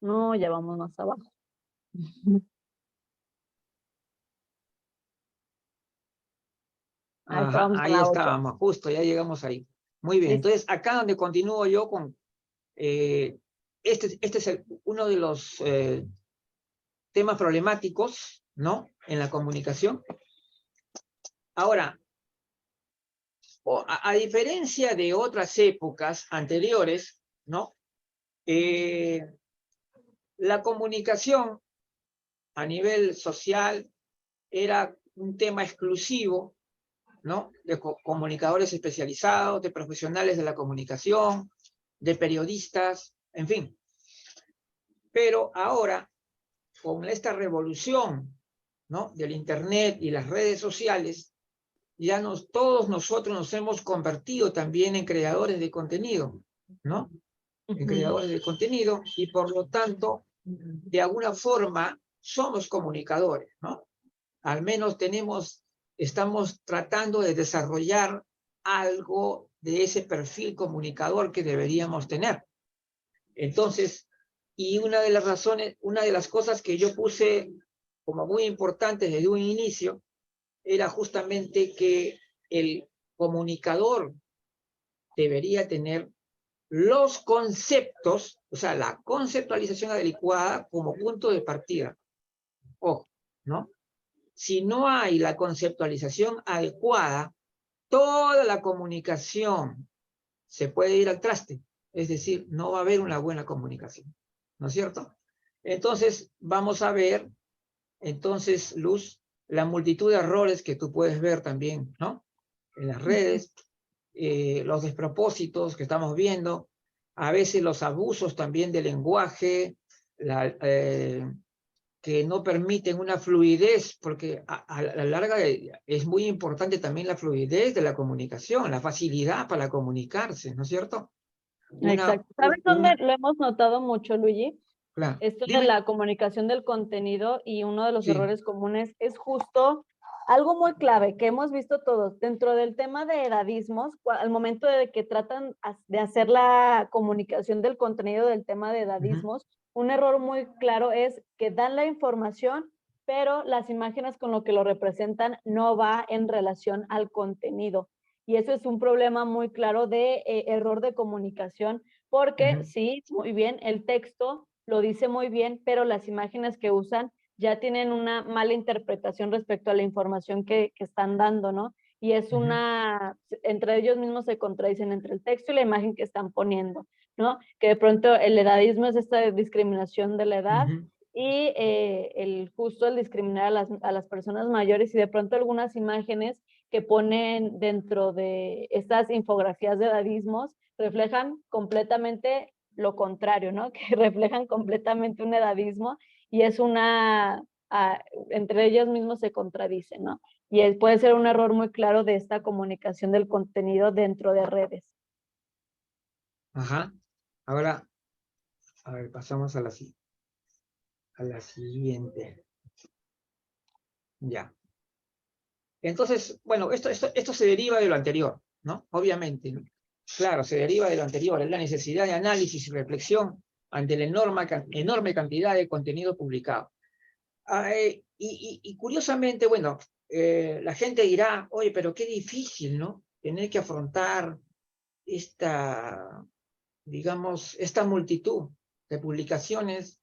No, ya vamos más abajo. Ahí Ajá, estábamos en ahí la 8. estábamos, justo, ya llegamos ahí. Muy bien, Listo. entonces acá donde continúo yo con... este es uno de los temas problemáticos, ¿no? En la comunicación. Ahora, a diferencia de otras épocas anteriores, ¿no? La comunicación a nivel social era un tema exclusivo, ¿no? De comunicadores especializados, de profesionales de la comunicación, de periodistas, en fin. Pero ahora, con esta revolución, ¿no? Del Internet y las redes sociales, ya todos nosotros nos hemos convertido también en creadores de contenido, ¿no? En Ujú. creadores de contenido y por lo tanto, de alguna forma, somos comunicadores, ¿no? Al menos estamos tratando de desarrollar algo de ese perfil comunicador que deberíamos tener. Entonces, y una de las razones, una de las cosas que yo puse como muy importantes desde un inicio, era justamente que el comunicador debería tener los conceptos, o sea, la conceptualización adecuada como punto de partida. Ojo, ¿no? Si no hay la conceptualización adecuada, toda la comunicación se puede ir al traste. Es decir, no va a haber una buena comunicación. ¿No es cierto? Entonces, vamos a ver, entonces, Luz, la multitud de errores que tú puedes ver también, ¿no? En las redes, los despropósitos que estamos viendo, a veces los abusos también del lenguaje, que no permiten una fluidez, porque a la larga es muy importante también la fluidez de la comunicación, la facilidad para comunicarse, ¿no es cierto? Exacto. ¿Sabes dónde lo hemos notado mucho, Luigi? Claro. Esto de Dime. la comunicación del contenido y uno de los Sí. errores comunes es justo algo muy clave que hemos visto todos dentro del tema de edadismos, al momento de que tratan de hacer la comunicación del contenido del tema de edadismos, un error muy claro es que dan la información, pero las imágenes con lo que lo representan no va en relación al contenido. Y eso es un problema muy claro de error de comunicación, porque sí, muy bien, el texto lo dice muy bien, pero las imágenes que usan ya tienen una mala interpretación respecto a la información que están dando, ¿no? Y es entre ellos mismos se contradicen entre el texto y la imagen que están poniendo. ¿no? Que de pronto el edadismo es esta discriminación de la edad, Ujú. y justo el discriminar a las personas mayores, y de pronto algunas imágenes que ponen dentro de estas infografías de edadismos reflejan completamente lo contrario, ¿no? Que reflejan completamente un edadismo, y es entre ellos mismos se contradicen, ¿no? Y puede ser un error muy claro de esta comunicación del contenido dentro de redes. Ajá. Ahora, a ver, pasamos a la siguiente. Ya. Entonces, bueno, esto se deriva de lo anterior, ¿no? Obviamente, ¿no? Claro, se deriva de lo anterior, es la necesidad de análisis y reflexión ante la enorme cantidad de contenido publicado. Y curiosamente, bueno, la gente dirá, oye, pero qué difícil, ¿no? Tener que afrontar esta, digamos, esta multitud de publicaciones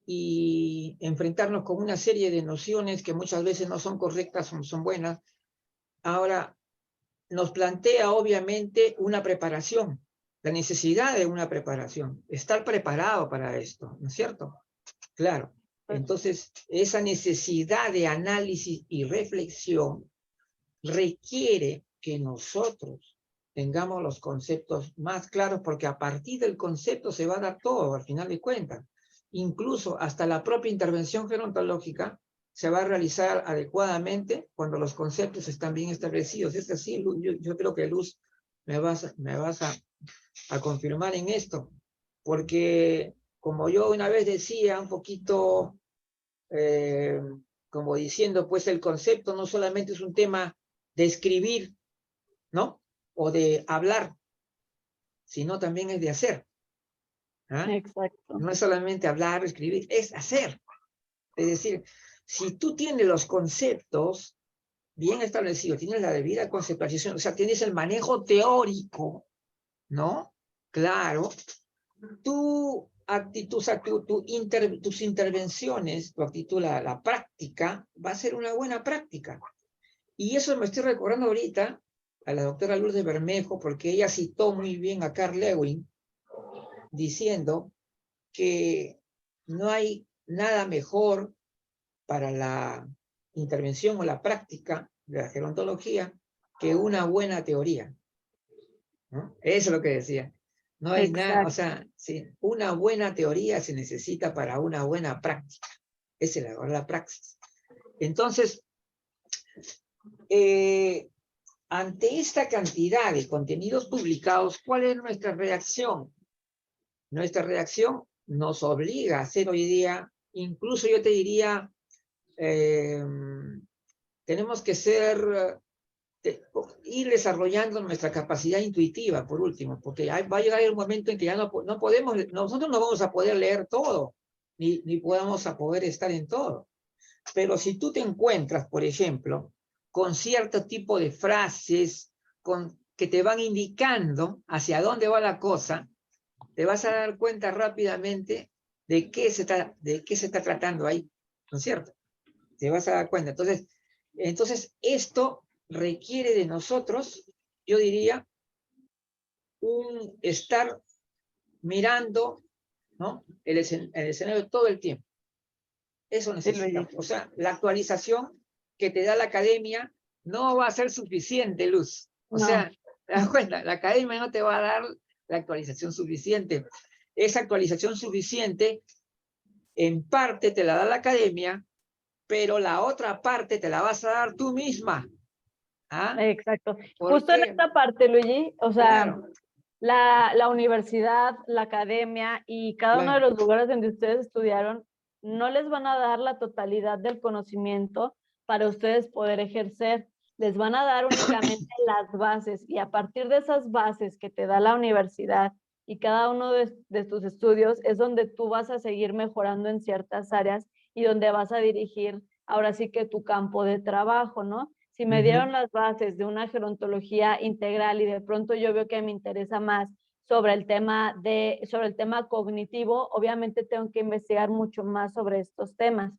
y enfrentarnos con una serie de nociones que muchas veces no son correctas, son buenas. Ahora, nos plantea obviamente una preparación, la necesidad de una preparación, estar preparado para esto, ¿no es cierto? Claro. Entonces, esa necesidad de análisis y reflexión requiere que nosotros tengamos los conceptos más claros, porque a partir del concepto se va a dar todo, al final de cuentas. Incluso hasta la propia intervención gerontológica se va a realizar adecuadamente cuando los conceptos están bien establecidos. Es así, yo creo que Luz me vas a confirmar en esto, porque como yo una vez decía, un poquito eh, como diciendo, pues el concepto no solamente es un tema de escribir, ¿no? O de hablar, sino también es de hacer. ¿Ah? Exacto. No es solamente hablar o escribir, es hacer. Es decir, si tú tienes los conceptos bien establecidos, tienes la debida conceptualización, o sea, tienes el manejo teórico, ¿no? Claro, tu actitud, o sea, tus intervenciones, tu actitud, la práctica, va a ser una buena práctica. Y eso me estoy recordando ahorita a la doctora Lourdes Bermejo, porque ella citó muy bien a Carl Lewin, diciendo que no hay nada mejor para la intervención o la práctica de la gerontología que una buena teoría, ¿no? Eso es lo que decía. No hay nada, o Exacto. sea, sí, una buena teoría se necesita para una buena práctica. Esa es la praxis. Entonces, ante esta cantidad de contenidos publicados, ¿cuál es nuestra reacción? Nuestra reacción nos obliga a hacer hoy día, incluso yo te diría, tenemos que ir desarrollando nuestra capacidad intuitiva, por último, porque va a llegar un momento en que ya no podemos, nosotros no vamos a poder leer todo, ni podamos a poder estar en todo. Pero si tú te encuentras, por ejemplo, con cierto tipo de frases que te van indicando hacia dónde va la cosa, te vas a dar cuenta rápidamente de qué se está tratando ahí, ¿no es cierto? Te vas a dar cuenta. Entonces esto requiere de nosotros, yo diría, un estar mirando, ¿no? el escenario todo el tiempo. Eso Sí, Luigi. necesitamos. O sea, la actualización que te da la academia no va a ser suficiente, Luz. O No, sea, te das cuenta, la academia no te va a dar la actualización suficiente. Esa actualización suficiente, en parte te la da la academia, pero la otra parte te la vas a dar tú misma. ¿Ah? exacto. ¿Por Justo en qué? esta parte, Luigi, o sea, Claro, la universidad, la academia y cada uno de claro. los lugares donde ustedes estudiaron no les van a dar la totalidad del conocimiento para ustedes poder ejercer. Les van a dar únicamente las bases, y a partir de esas bases que te da la universidad y cada uno de tus estudios es donde tú vas a seguir mejorando en ciertas áreas y donde vas a dirigir ahora sí que tu campo de trabajo, ¿no? Si me dieron las bases de una gerontología integral y de pronto yo veo que me interesa más sobre el tema cognitivo, obviamente tengo que investigar mucho más sobre estos temas.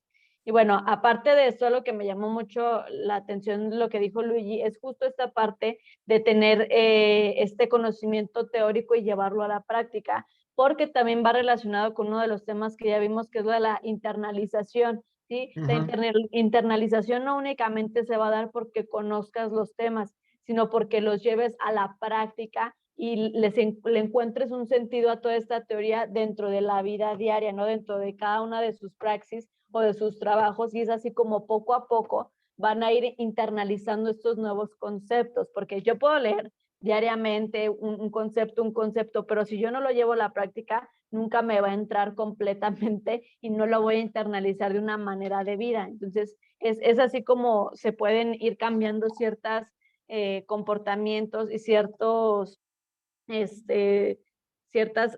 Y bueno, aparte de eso, lo que me llamó mucho la atención, lo que dijo Luigi, es justo esta parte de tener este conocimiento teórico y llevarlo a la práctica, porque también va relacionado con uno de los temas que ya vimos, que es lo de la internalización, ¿sí? La internalización no únicamente se va a dar porque conozcas los temas, sino porque los lleves a la práctica y le encuentres un sentido a toda esta teoría dentro de la vida diaria, ¿no? Dentro de cada una de sus praxis o de sus trabajos, y es así como poco a poco van a ir internalizando estos nuevos conceptos, porque yo puedo leer diariamente un concepto, pero si yo no lo llevo a la práctica, nunca me va a entrar completamente y no lo voy a internalizar de una manera de vida. Entonces, es así como se pueden ir cambiando ciertos comportamientos y ciertas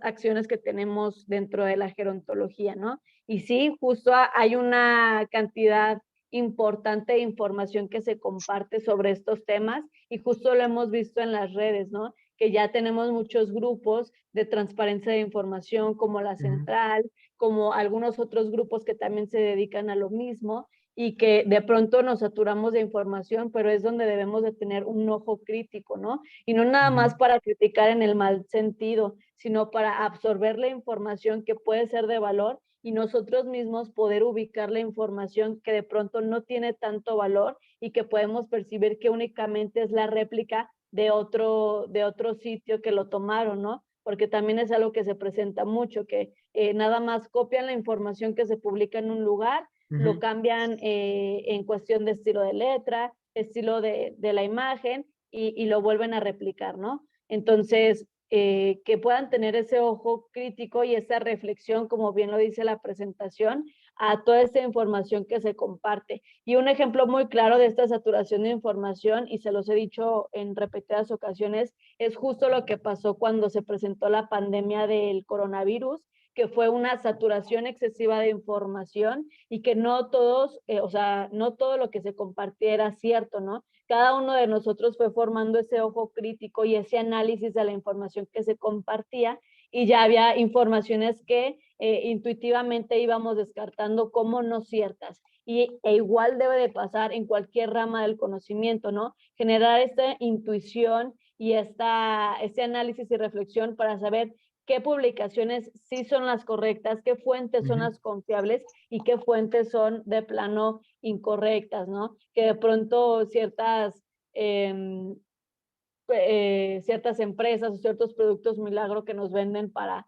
acciones que tenemos dentro de la gerontología, ¿no? Y sí, justo hay una cantidad importante de información que se comparte sobre estos temas y justo lo hemos visto en las redes, ¿no? Que ya tenemos muchos grupos de transparencia de información como la Central, como algunos otros grupos que también se dedican a lo mismo y que de pronto nos saturamos de información, pero es donde debemos de tener un ojo crítico, ¿no? Y no nada más para criticar en el mal sentido, sino para absorber la información que puede ser de valor y nosotros mismos poder ubicar la información que de pronto no tiene tanto valor y que podemos percibir que únicamente es la réplica de otro sitio que lo tomaron, ¿no? Porque también es algo que se presenta mucho, que nada más copian la información que se publica en un lugar, lo cambian en cuestión de estilo de letra, estilo de la imagen, y lo vuelven a replicar, ¿no? Entonces, que puedan tener ese ojo crítico y esa reflexión, como bien lo dice la presentación, a toda esta información que se comparte. Y un ejemplo muy claro de esta saturación de información, y se los he dicho en repetidas ocasiones, es justo lo que pasó cuando se presentó la pandemia del coronavirus, que fue una saturación excesiva de información y que no todos, o sea, no todo lo que se compartía era cierto, ¿no? Cada uno de nosotros fue formando ese ojo crítico y ese análisis de la información que se compartía, y ya había informaciones que intuitivamente íbamos descartando como no ciertas. E igual debe de pasar en cualquier rama del conocimiento, ¿no? Generar esta intuición y este análisis y reflexión para saber qué publicaciones sí son las correctas, qué fuentes son las confiables y qué fuentes son de plano incorrectas, ¿no? Que de pronto ciertas empresas o ciertos productos milagro que nos venden para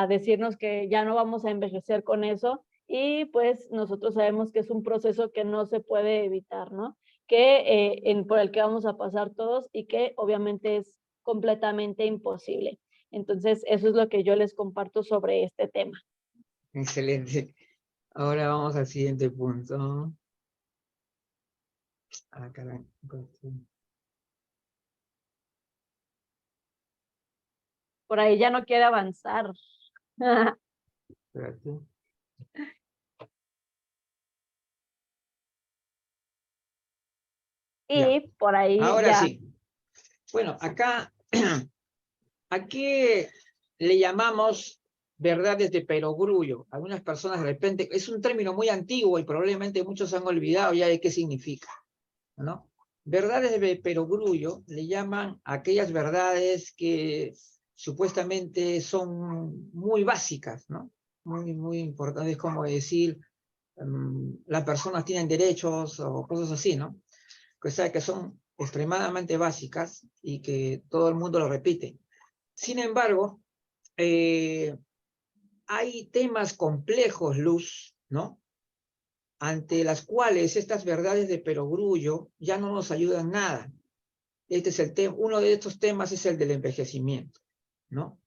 decirnos que ya no vamos a envejecer con eso, y pues nosotros sabemos que es un proceso que no se puede evitar, ¿no? Por el que vamos a pasar todos y que obviamente es completamente imposible. Entonces, eso es lo que yo les comparto sobre este tema. Excelente. Ahora vamos al siguiente punto. Ah, caray. Por ahí ya no quiere avanzar. Espérate. Y Ya. por ahí Ahora ya. sí. Bueno, acá, ¿a qué le llamamos verdades de perogrullo? Algunas personas de repente, es un término muy antiguo y probablemente muchos han olvidado ya de qué significa, ¿no? Verdades de perogrullo le llaman a aquellas verdades que supuestamente son muy básicas, ¿no? Muy importantes, como decir, las personas tienen derechos o cosas así, ¿no? O sea, que son extremadamente básicas y que todo el mundo lo repite. Sin embargo, hay temas complejos, Luz, ¿no? Ante las cuales estas verdades de perogrullo ya no nos ayudan nada. Este es el tema, uno de estos temas es el del envejecimiento, ¿no?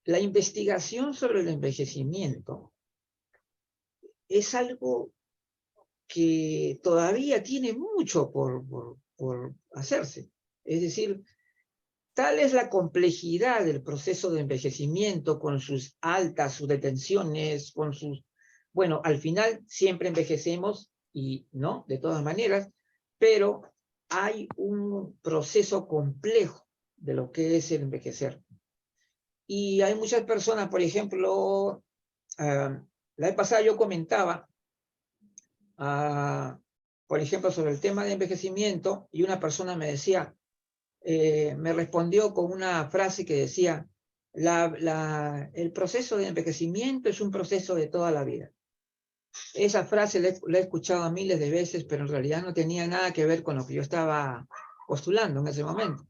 La investigación sobre el envejecimiento es algo que todavía tiene mucho por hacerse. Es decir, tal es la complejidad del proceso de envejecimiento con sus altas, sus detenciones, con sus... Bueno, al final siempre envejecemos y no, de todas maneras, pero hay un proceso complejo de lo que es el envejecer. Y hay muchas personas, por ejemplo, la vez pasada yo comentaba por ejemplo, sobre el tema de envejecimiento, y una persona me decía, me respondió con una frase que decía, el proceso de envejecimiento es un proceso de toda la vida. Esa frase la he escuchado miles de veces, pero en realidad no tenía nada que ver con lo que yo estaba postulando en ese momento.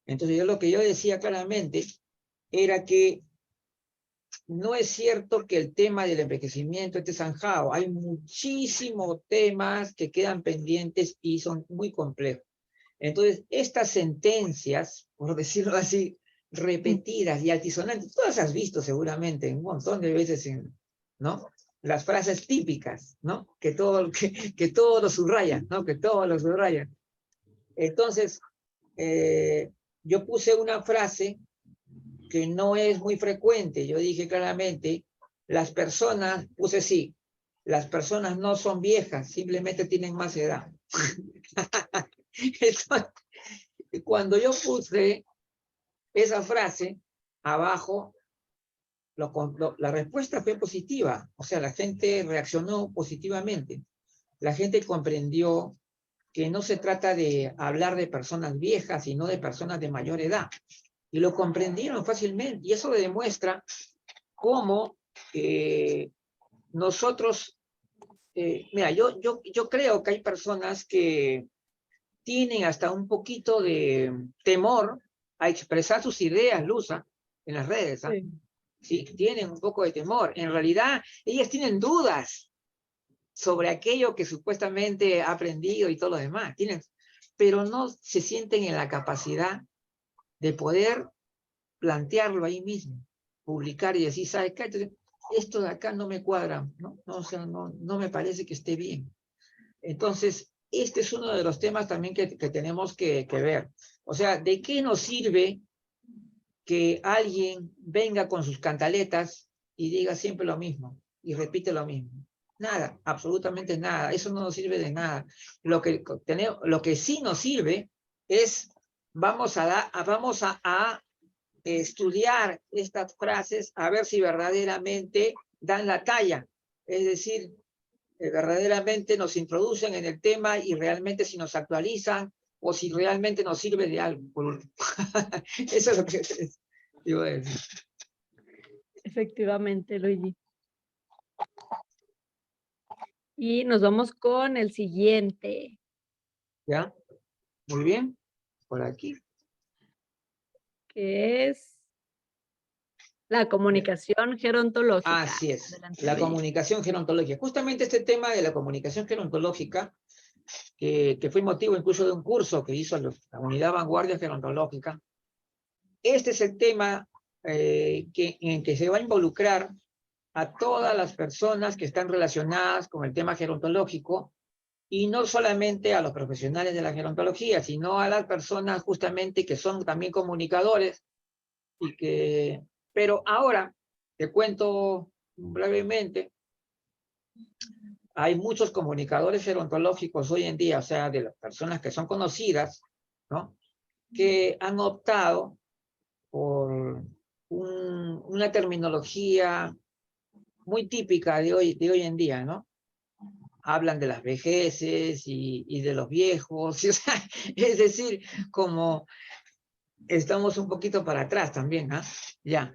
Entonces lo que yo decía claramente era que no es cierto que el tema del envejecimiento esté zanjado. Hay muchísimos temas que quedan pendientes y son muy complejos. Entonces, estas sentencias, por decirlo así, repetidas y altisonantes, tú las has visto seguramente un montón de veces, ¿no? Las frases típicas, ¿no? Que todo lo subrayan, ¿no? Que todo lo subrayan. Entonces, yo puse una frase que no es muy frecuente. Yo dije claramente, las personas, puse sí, las personas no son viejas, simplemente tienen más edad. Entonces, cuando yo puse esa frase, abajo, la respuesta fue positiva. O sea, la gente reaccionó positivamente. La gente comprendió que no se trata de hablar de personas viejas, sino de personas de mayor edad. Y lo comprendieron fácilmente. Y eso demuestra cómo nosotros, mira, yo creo que hay personas que tienen hasta un poquito de temor a expresar sus ideas, Luza, en las redes. ¿Ah? Sí. Sí, tienen un poco de temor. En realidad, ellas tienen dudas sobre aquello que supuestamente ha aprendido y todo lo demás. Pero no se sienten en la capacidad de poder plantearlo ahí mismo, publicar y decir, ¿sabes qué? Esto de acá no me cuadra, ¿no? O sea, no me parece que esté bien. Entonces, este es uno de los temas también que tenemos que ver. O sea, ¿de qué nos sirve que alguien venga con sus cantaletas y diga siempre lo mismo y repite lo mismo? Nada, absolutamente nada. Eso no nos sirve de nada. Lo que sí nos sirve es, vamos a estudiar estas frases a ver si verdaderamente dan la talla. Es decir, verdaderamente nos introducen en el tema y realmente si nos actualizan o si realmente nos sirve de algo, por último. Eso es lo que iba a decir. Efectivamente, Luigi. Y nos vamos con el siguiente. ¿Ya? Muy bien. Por aquí. Que es la comunicación gerontológica. Así es. Adelante, La Luigi. comunicación gerontológica. Justamente este tema de la comunicación gerontológica, que fue motivo incluso de un curso que hizo la Unidad Vanguardia Gerontológica, este es el tema en que se va a involucrar a todas las personas que están relacionadas con el tema gerontológico y no solamente a los profesionales de la gerontología, sino a las personas justamente que son también comunicadores pero ahora te cuento brevemente, hay muchos comunicadores gerontológicos hoy en día, o sea, de las personas que son conocidas, ¿no? Que han optado por una terminología muy típica de hoy en día, ¿no? Hablan de las vejeces y de los viejos, o sea, es decir, como estamos un poquito para atrás también, ¿ah? Ya.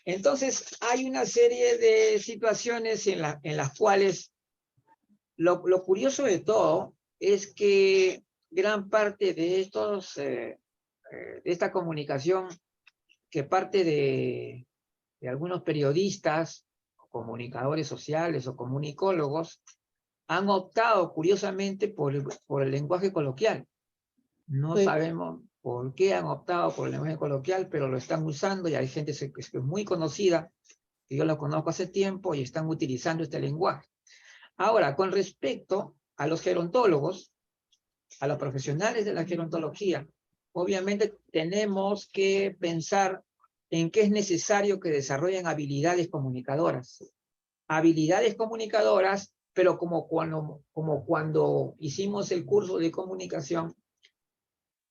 Entonces, hay una serie de situaciones en las cuales lo curioso de todo es que gran parte de de esta comunicación que parte de algunos periodistas, comunicadores sociales o comunicólogos, han optado curiosamente por el lenguaje coloquial. No sabemos por qué han optado por el lenguaje coloquial, pero lo están usando y hay gente que es muy conocida, que yo lo conozco hace tiempo y están utilizando este lenguaje. Ahora, con respecto a los gerontólogos, a los profesionales de la gerontología, obviamente tenemos que pensar en que es necesario que desarrollen habilidades comunicadoras. Habilidades comunicadoras, pero como cuando hicimos el curso de comunicación,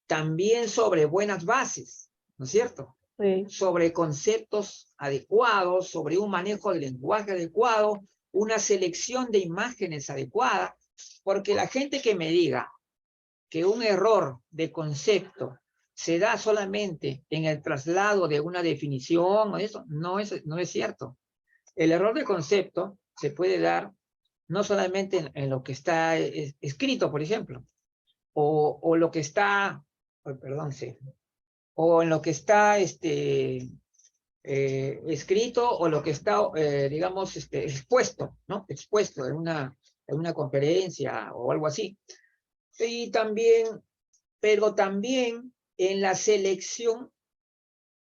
también sobre buenas bases, ¿no es cierto? Sí. Sobre conceptos adecuados, sobre un manejo del lenguaje adecuado, una selección de imágenes adecuada, Porque la gente que me diga que un error de concepto se da solamente en el traslado de una definición o eso, no es cierto. El error de concepto se puede dar no solamente en lo que está escrito, por ejemplo, o lo que está, perdón, sí, o en lo que está escrito o lo que está, digamos, expuesto, ¿no? Expuesto en una conferencia o algo así. Y también, pero también en la selección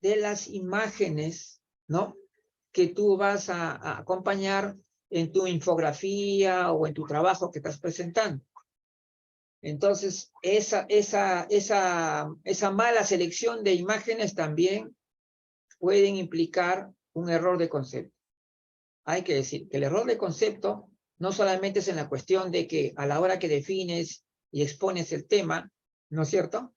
de las imágenes, ¿no? Que tú vas a acompañar en tu infografía o en tu trabajo que estás presentando. Entonces, esa mala selección de imágenes también pueden implicar un error de concepto. Hay que decir que el error de concepto no solamente es en la cuestión de que a la hora que defines y expones el tema, ¿no es cierto?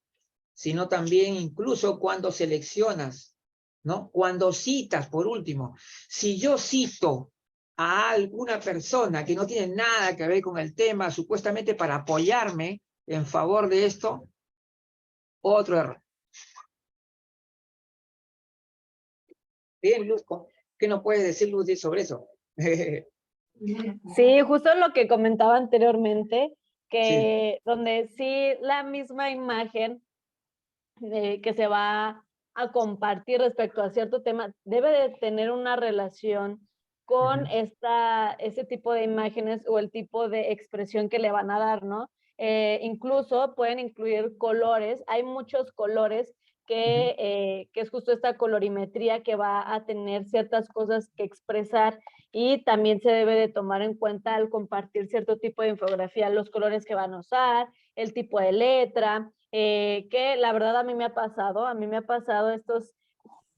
Sino también incluso cuando seleccionas, ¿no? Cuando citas, por último. Si yo cito a alguna persona que no tiene nada que ver con el tema, supuestamente para apoyarme en favor de esto, otro error. Bien, Luz, ¿qué nos puedes decir, Luz, sobre eso? Sí, justo lo que comentaba anteriormente, que Sí. donde sí la misma imagen que se va a compartir respecto a cierto tema debe de tener una relación con ese tipo de imágenes o el tipo de expresión que le van a dar, ¿no? Incluso pueden incluir colores, hay muchos colores que es justo esta colorimetría que va a tener ciertas cosas que expresar y también se debe de tomar en cuenta al compartir cierto tipo de infografía, los colores que van a usar, el tipo de letra, que la verdad a mí me ha pasado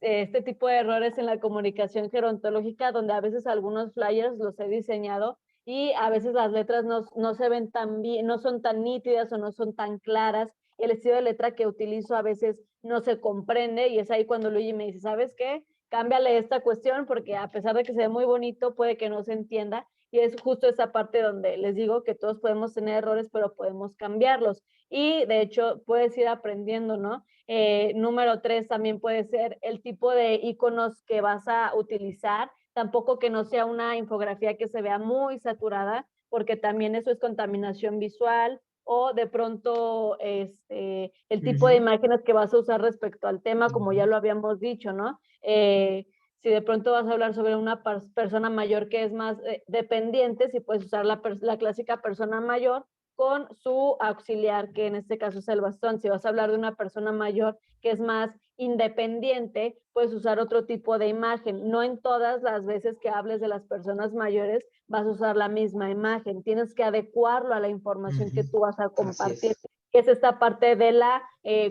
este tipo de errores en la comunicación gerontológica, donde a veces algunos flyers los he diseñado y a veces las letras no se ven tan bien, no son tan nítidas o no son tan claras. El estilo de letra que utilizo a veces no se comprende y es ahí cuando Luigi me dice, ¿sabes qué? Cámbiale esta cuestión porque a pesar de que se ve muy bonito, puede que no se entienda. Y es justo esa parte donde les digo que todos podemos tener errores, pero podemos cambiarlos. Y de hecho, puedes ir aprendiendo, ¿no? Número 3 también puede ser el tipo de iconos que vas a utilizar, tampoco que no sea una infografía que se vea muy saturada, porque también eso es contaminación visual, o de pronto el tipo de imágenes que vas a usar respecto al tema, como ya lo habíamos dicho, ¿no? Si de pronto vas a hablar sobre una persona mayor que es más dependiente, si puedes usar la clásica persona mayor, con su auxiliar, que en este caso es el bastón. Si vas a hablar de una persona mayor que es más independiente, puedes usar otro tipo de imagen. No en todas las veces que hables de las personas mayores vas a usar la misma imagen. Tienes que adecuarlo a la información que tú vas a compartir. Es esta parte de la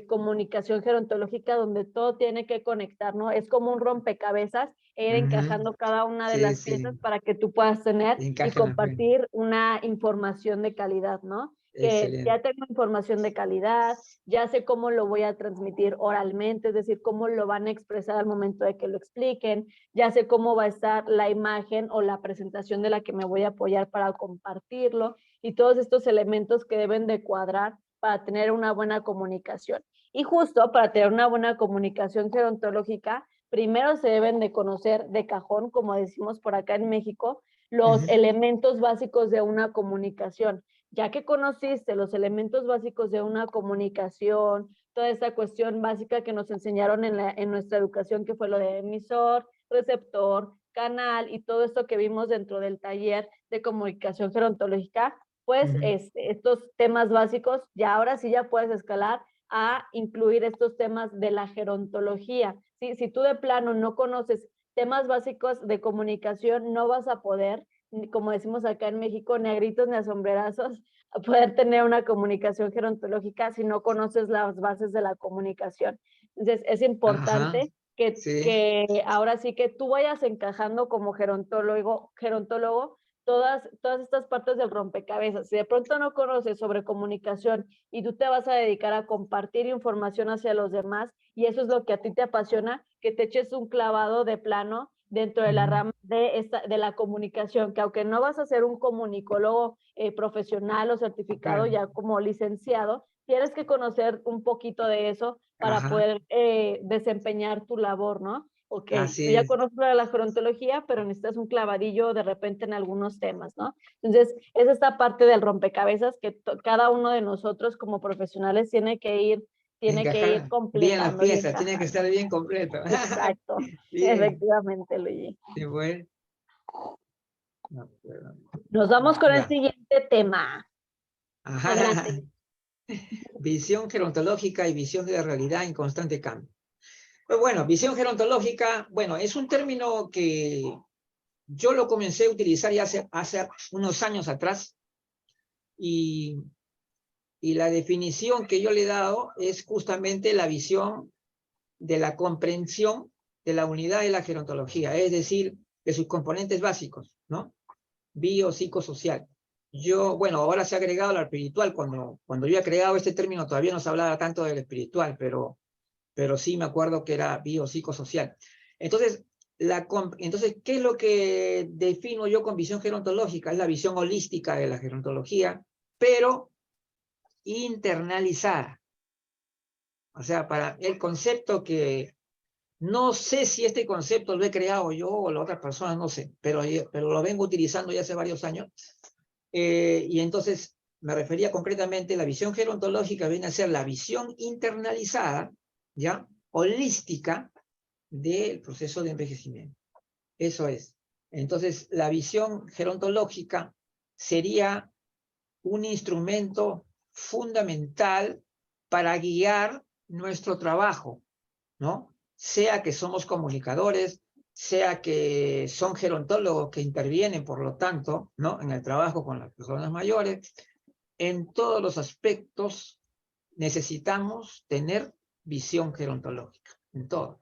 comunicación gerontológica donde todo tiene que conectar, ¿no? Es como un rompecabezas e ir encajando cada una de las piezas para que tú puedas tener y compartir una información de calidad, ¿no? Que ya tengo información de calidad, ya sé cómo lo voy a transmitir oralmente, es decir, cómo lo van a expresar al momento de que lo expliquen, ya sé cómo va a estar la imagen o la presentación de la que me voy a apoyar para compartirlo y todos estos elementos que deben de cuadrar para tener una buena comunicación. Y justo para tener una buena comunicación gerontológica, primero se deben de conocer de cajón, como decimos por acá en México, los elementos básicos de una comunicación. Ya que conociste los elementos básicos de una comunicación, toda esta cuestión básica que nos enseñaron en nuestra educación, que fue lo de emisor, receptor, canal y todo esto que vimos dentro del taller de comunicación gerontológica, pues estos temas básicos, ya ahora sí ya puedes escalar a incluir estos temas de la gerontología. ¿Sí? Si tú de plano no conoces temas básicos de comunicación, no vas a poder, como decimos acá en México, ni a gritos ni a sombrerazos, a poder tener una comunicación gerontológica si no conoces las bases de la comunicación. Entonces, es importante que ahora sí que tú vayas encajando como gerontólogo todas estas partes del rompecabezas. Si de pronto no conoces sobre comunicación y tú te vas a dedicar a compartir información hacia los demás y eso es lo que a ti te apasiona, que te eches un clavado de plano dentro de la rama de la comunicación, que aunque no vas a ser un comunicólogo profesional o certificado Claro. ya como licenciado, tienes que conocer un poquito de eso para Ajá, poder desempeñar tu labor, ¿no? Ok, tú así ya es. conoces la gerontología, pero necesitas un clavadillo de repente en algunos temas, ¿no? Entonces, es esta parte del rompecabezas que cada uno de nosotros como profesionales tiene que ir Encajar bien la completando y pieza, tiene que encajando. estar bien completo. Exacto, Bien, efectivamente, Luigi. sí, bueno. No, perdón. Nos vamos con el Ya. siguiente tema. Adelante. Ajá. Visión gerontológica y visión de la realidad en constante cambio. Pues bueno, visión gerontológica, bueno, es un término que yo lo comencé a utilizar ya hace unos años atrás y, y la definición que yo le he dado es justamente la visión de la comprensión de la unidad de la gerontología, es decir, de sus componentes básicos, ¿no? Biopsicosocial. Yo, bueno, ahora se ha agregado la espiritual. Cuando yo he creado este término todavía no se hablaba tanto del espiritual, pero sí me acuerdo que era biopsicosocial. Entonces, entonces, ¿qué es lo que defino yo con visión gerontológica? Es la visión holística de la gerontología, pero internalizada. O sea, para el concepto que no sé si este concepto lo he creado yo o la otra persona, no sé, pero lo vengo utilizando ya hace varios años. Y entonces me refería concretamente a la visión gerontológica, viene a ser la visión internalizada, ¿ya? Holística del proceso de envejecimiento. Eso es. Entonces, la visión gerontológica sería un instrumento fundamental para guiar nuestro trabajo, ¿no? Sea que somos comunicadores, sea que son gerontólogos que intervienen, por lo tanto, ¿no? En el trabajo con las personas mayores, en todos los aspectos necesitamos tener visión gerontológica, en todo.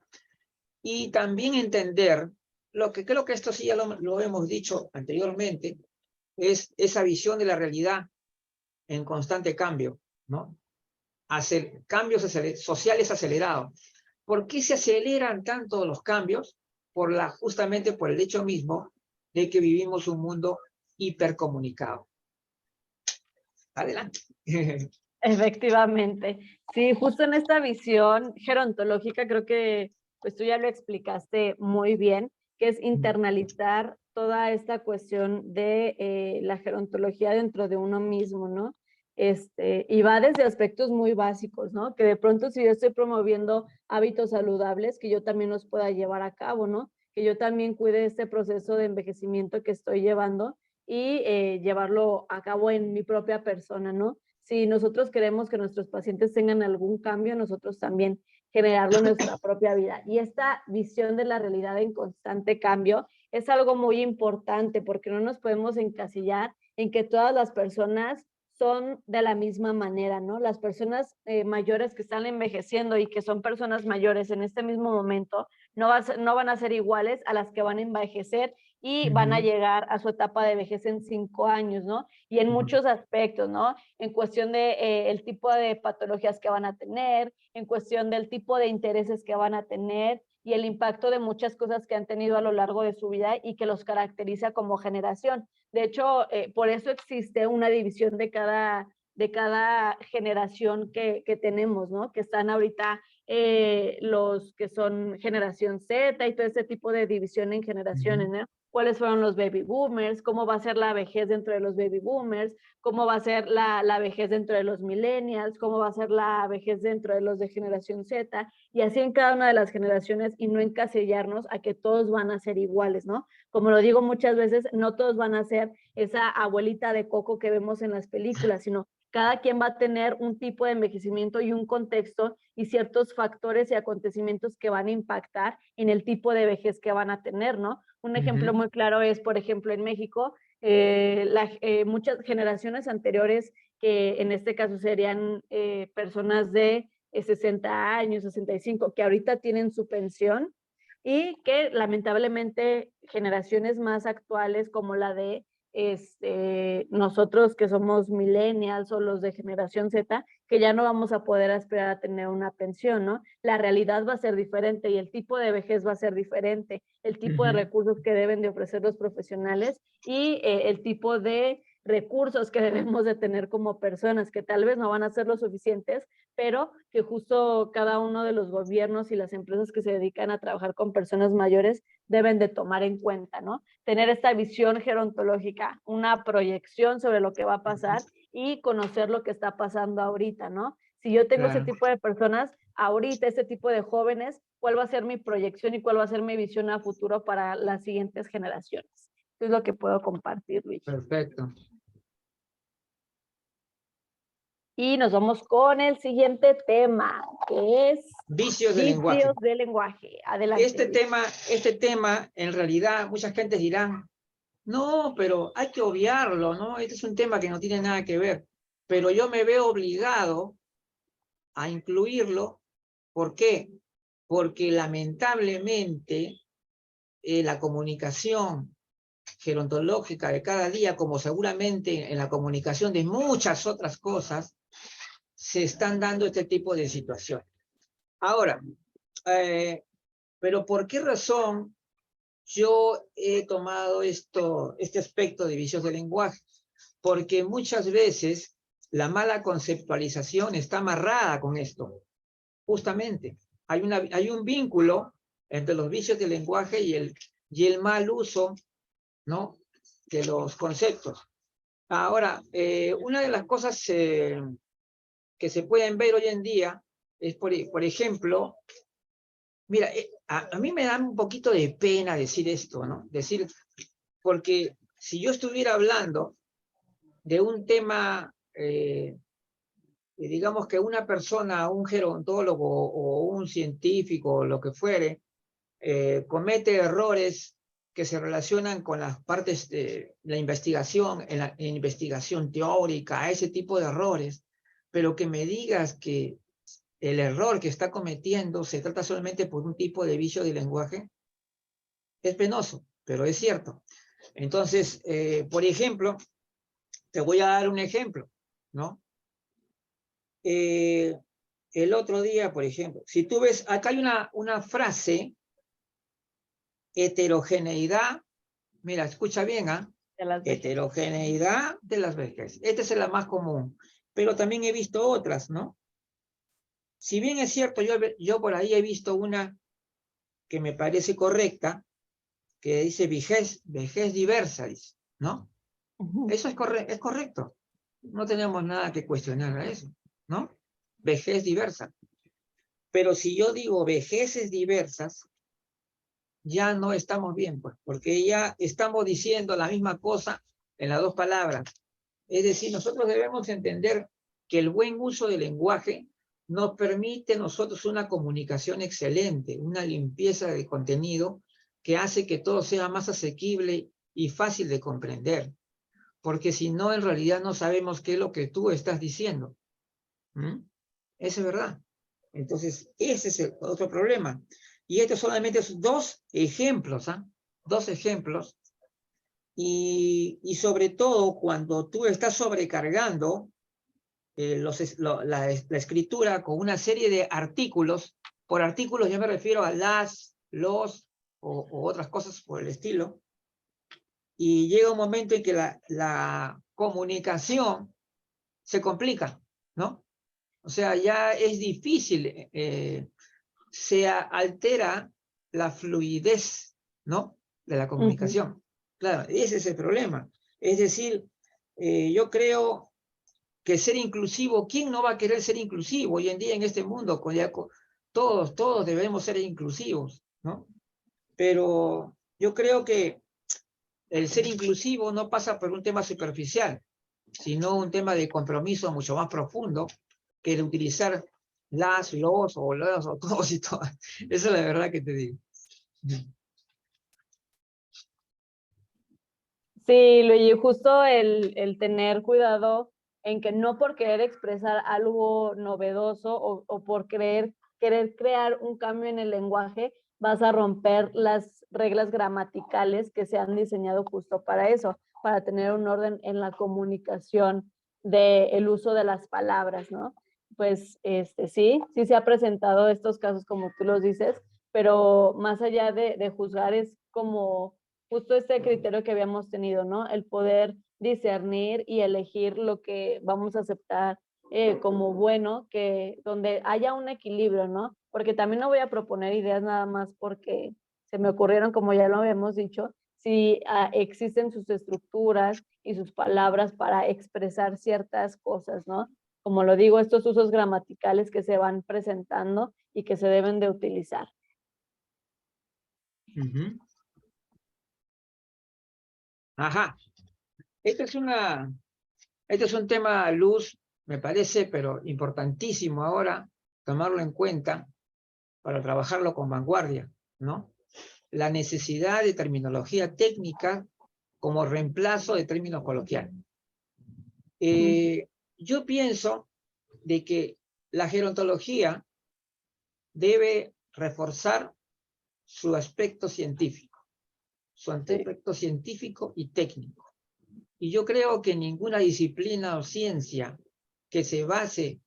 Y también entender, lo que creo que esto sí ya lo hemos dicho anteriormente, es esa visión de la realidad en constante cambio, ¿no? Cambios sociales acelerados. ¿Por qué se aceleran tanto los cambios? Justamente por el hecho mismo de que vivimos un mundo hipercomunicado. Adelante. Efectivamente. Sí, justo en esta visión gerontológica creo que pues tú ya lo explicaste muy bien, que es internalizar toda esta cuestión de la gerontología dentro de uno mismo, ¿no? Y va desde aspectos muy básicos, ¿no? Que de pronto si yo estoy promoviendo hábitos saludables, que yo también los pueda llevar a cabo, ¿no? Que yo también cuide este proceso de envejecimiento que estoy llevando y llevarlo a cabo en mi propia persona, ¿no? Si nosotros queremos que nuestros pacientes tengan algún cambio, nosotros también generarlo en nuestra propia vida. Y esta visión de la realidad en constante cambio es algo muy importante porque no nos podemos encasillar en que todas las personas son de la misma manera, ¿no? Las personas mayores que están envejeciendo y que son personas mayores en este mismo momento no van a ser iguales a las que van a envejecer y van a llegar a su etapa de vejez en 5 años, ¿no? Y en muchos aspectos, ¿no? En cuestión de el tipo de patologías que van a tener, en cuestión del tipo de intereses que van a tener y el impacto de muchas cosas que han tenido a lo largo de su vida y que los caracteriza como generación. De hecho, por eso existe una división de cada generación que tenemos, ¿no? Que están ahorita los que son generación Z y todo ese tipo de división en generaciones, ¿no? Cuáles fueron los baby boomers, cómo va a ser la vejez dentro de los baby boomers, cómo va a ser la vejez dentro de los millennials, cómo va a ser la vejez dentro de los de generación Z, y así en cada una de las generaciones y no encasillarnos a que todos van a ser iguales, ¿no? Como lo digo muchas veces, no todos van a ser esa abuelita de coco que vemos en las películas, sino cada quien va a tener un tipo de envejecimiento y un contexto y ciertos factores y acontecimientos que van a impactar en el tipo de vejez que van a tener, ¿no? Un ejemplo muy claro es, por ejemplo, en México, muchas generaciones anteriores, que en este caso serían personas de 60 años, 65, que ahorita tienen su pensión y que lamentablemente generaciones más actuales como la de nosotros que somos millennials o los de generación Z, que ya no vamos a poder aspirar a tener una pensión, ¿no? La realidad va a ser diferente y el tipo de vejez va a ser diferente, el tipo de recursos que deben de ofrecer los profesionales y el tipo de recursos que debemos de tener como personas, que tal vez no van a ser lo suficientes, pero que justo cada uno de los gobiernos y las empresas que se dedican a trabajar con personas mayores deben de tomar en cuenta, ¿no? Tener esta visión gerontológica, una proyección sobre lo que va a pasar y conocer lo que está pasando ahorita, ¿no? Si yo tengo ese Claro, tipo de personas, ahorita ese tipo de jóvenes, ¿cuál va a ser mi proyección y cuál va a ser mi visión a futuro para las siguientes generaciones? Eso es lo que puedo compartir, Luigi. perfecto. Y nos vamos con el siguiente tema, que es Vicios del lenguaje. vicios del lenguaje. Adelante, Luigi. Este tema, en realidad, mucha gente dirá, no, pero hay que obviarlo, ¿no? Este es un tema que no tiene nada que ver. Pero yo me veo obligado a incluirlo. ¿Por qué? Porque lamentablemente la comunicación gerontológica de cada día, como seguramente en la comunicación de muchas otras cosas, se están dando este tipo de situaciones. Ahora, pero ¿por qué razón yo he tomado este aspecto de vicios del lenguaje? Porque muchas veces la mala conceptualización está amarrada con esto. Justamente, hay un vínculo entre los vicios del lenguaje y el mal uso, ¿no?, de los conceptos. Ahora, una de las cosas que se pueden ver hoy en día es, por ejemplo, mira, a mí me da un poquito de pena decir esto, ¿no? Decir, porque si yo estuviera hablando de un tema, digamos que una persona, un gerontólogo o un científico, o lo que fuere, comete errores que se relacionan con las partes de la investigación, en la investigación teórica, ese tipo de errores, pero que me digas que el error que está cometiendo se trata solamente por un tipo de vicio de lenguaje, es penoso, pero es cierto. Entonces, por ejemplo, te voy a dar un ejemplo, ¿no? El otro día, por ejemplo, si tú ves, acá hay una frase, heterogeneidad, mira, escucha bien, ¿ah? Heterogeneidad de las vejeces. Esta es la más común, pero también he visto otras, ¿no? Si bien es cierto, yo por ahí he visto una que me parece correcta, que dice vejez diversa, dice, ¿no? Eso es correcto. No tenemos nada que cuestionar a eso, ¿no? Vejez diversa. Pero si yo digo vejeces diversas, ya no estamos bien, pues, porque ya estamos diciendo la misma cosa en las dos palabras. Es decir, nosotros debemos entender que el buen uso del lenguaje nos permite a nosotros una comunicación excelente, una limpieza de contenido que hace que todo sea más asequible y fácil de comprender. Porque si no, en realidad no sabemos qué es lo que tú estás diciendo. Eso es verdad. Entonces, ese es el otro problema. Y estos solamente son dos ejemplos, ¿ah? Dos ejemplos. Y sobre todo, cuando tú estás sobrecargando la escritura con una serie de artículos, por artículos yo me refiero a los o otras cosas por el estilo, y llega un momento en que la comunicación se complica, ¿no? O sea, ya es difícil, se altera la fluidez, ¿no?, de la comunicación. Claro, ese es el problema. Es decir, yo creo que ser inclusivo, ¿quién no va a querer ser inclusivo hoy en día en este mundo? Todos debemos ser inclusivos, ¿no? Pero yo creo que el ser inclusivo no pasa por un tema superficial, sino un tema de compromiso mucho más profundo que el utilizar los o todos y todas. Esa es la verdad que te digo. Sí, Luigi, justo el tener cuidado en que no por querer expresar algo novedoso o por querer crear un cambio en el lenguaje, vas a romper las reglas gramaticales que se han diseñado justo para eso, para tener un orden en la comunicación del uso de las palabras, ¿no? pues sí, sí se ha presentado estos casos como tú los dices, pero más allá de juzgar es como justo este criterio que habíamos tenido, ¿no? El poder discernir y elegir lo que vamos a aceptar como bueno, que donde haya un equilibrio, ¿no? Porque también no voy a proponer ideas nada más porque se me ocurrieron, como ya lo habíamos dicho, si existen sus estructuras y sus palabras para expresar ciertas cosas, ¿no? Como lo digo, estos usos gramaticales que se van presentando y que se deben de utilizar. Ujú. Ajá. Este es este es un tema, Luz, me parece, pero importantísimo ahora tomarlo en cuenta para trabajarlo con vanguardia, ¿no? La necesidad de terminología técnica como reemplazo de términos coloquiales. Yo pienso de que la gerontología debe reforzar su aspecto científico y técnico. Y yo creo que ninguna disciplina o ciencia que se base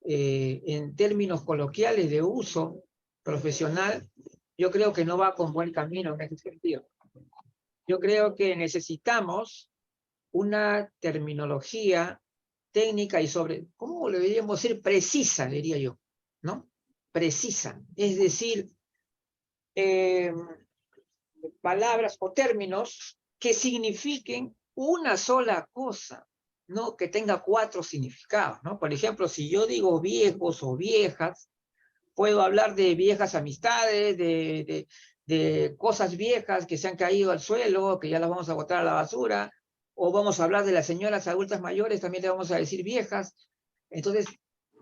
en términos coloquiales de uso profesional, yo creo que no va con buen camino en ese sentido. Yo creo que necesitamos una terminología técnica y ¿cómo le deberíamos decir? Precisa, diría yo, ¿no? Precisa. Es decir, palabras o términos que signifiquen una sola cosa, no que tenga 4 significados, ¿no? Por ejemplo, si yo digo viejos o viejas, puedo hablar de viejas amistades, de cosas viejas que se han caído al suelo, que ya las vamos a botar a la basura, o vamos a hablar de las señoras adultas mayores, también le vamos a decir viejas. Entonces,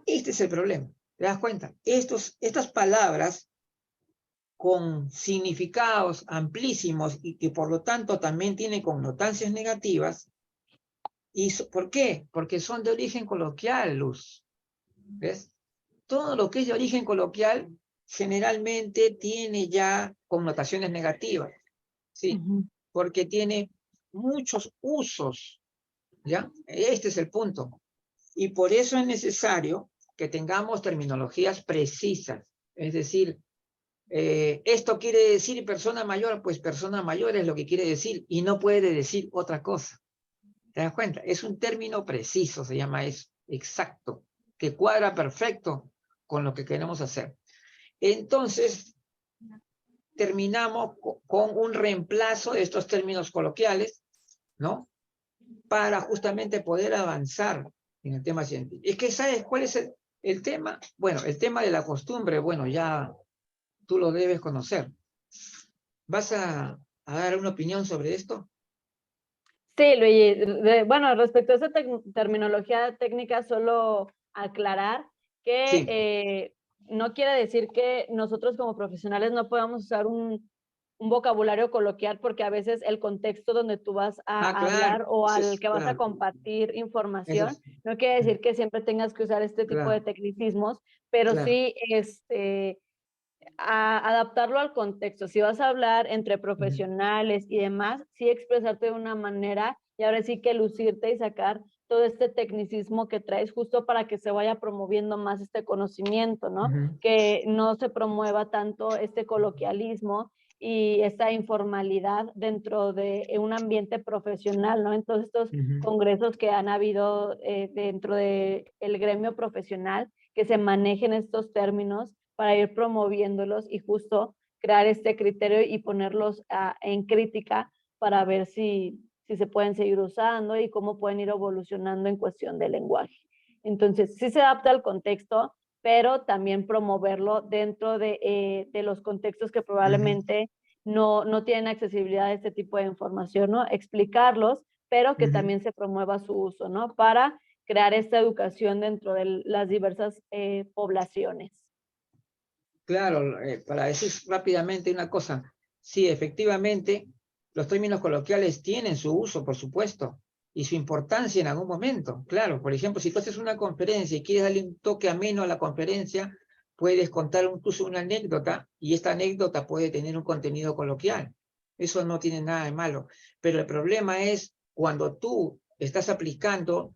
este es el problema, ¿te das cuenta? Estas palabras con significados amplísimos y que por lo tanto también tienen connotancias negativas. ¿Por qué? Porque son de origen coloquial, Luz. ¿Ves? Todo lo que es de origen coloquial generalmente tiene ya connotaciones negativas, ¿sí? Porque tiene muchos usos, ¿ya? Este es el punto. Y por eso es necesario que tengamos terminologías precisas. Es decir, esto quiere decir persona mayor, pues persona mayor es lo que quiere decir y no puede decir otra cosa. ¿Te das cuenta? Es un término preciso, se llama eso, exacto, que cuadra perfecto con lo que queremos hacer. Entonces, terminamos con un reemplazo de estos términos coloquiales, ¿no? Para justamente poder avanzar en el tema científico. Es que, ¿sabes cuál es el tema? Bueno, el tema de la costumbre, bueno, ya tú lo debes conocer. ¿Vas a dar una opinión sobre esto? Sí, Luigi. Bueno, respecto a esa terminología técnica, solo aclarar que Sí. no quiere decir que nosotros como profesionales no podamos usar un vocabulario coloquial, porque a veces el contexto donde tú vas a Claro, hablar o al que vas a claro, compartir eso información, es, no quiere decir que siempre tengas que usar este tipo de claro, tecnicismos, pero claro. sí adaptarlo al contexto. Si vas a hablar entre profesionales y demás, sí expresarte de una manera y ahora sí que lucirte y sacar todo este tecnicismo que traes justo para que se vaya promoviendo más este conocimiento, ¿no? Que no se promueva tanto este coloquialismo y esta informalidad dentro de un ambiente profesional, ¿no? Entonces, estos congresos que han habido dentro del gremio profesional, que se manejen estos términos para ir promoviéndolos y justo crear este criterio y ponerlos en crítica para ver si se pueden seguir usando y cómo pueden ir evolucionando en cuestión de lenguaje. Entonces, sí se adapta al contexto, pero también promoverlo dentro de los contextos que probablemente no tienen accesibilidad a este tipo de información, ¿no? Explicarlos, pero que también se promueva su uso, ¿no? Para crear esta educación dentro de las diversas poblaciones. Claro, para decir rápidamente una cosa, sí, efectivamente, los términos coloquiales tienen su uso, por supuesto, y su importancia en algún momento. Claro, por ejemplo, si tú haces una conferencia y quieres darle un toque ameno a la conferencia, puedes contar incluso una anécdota, y esta anécdota puede tener un contenido coloquial. Eso no tiene nada de malo. Pero el problema es cuando tú estás aplicando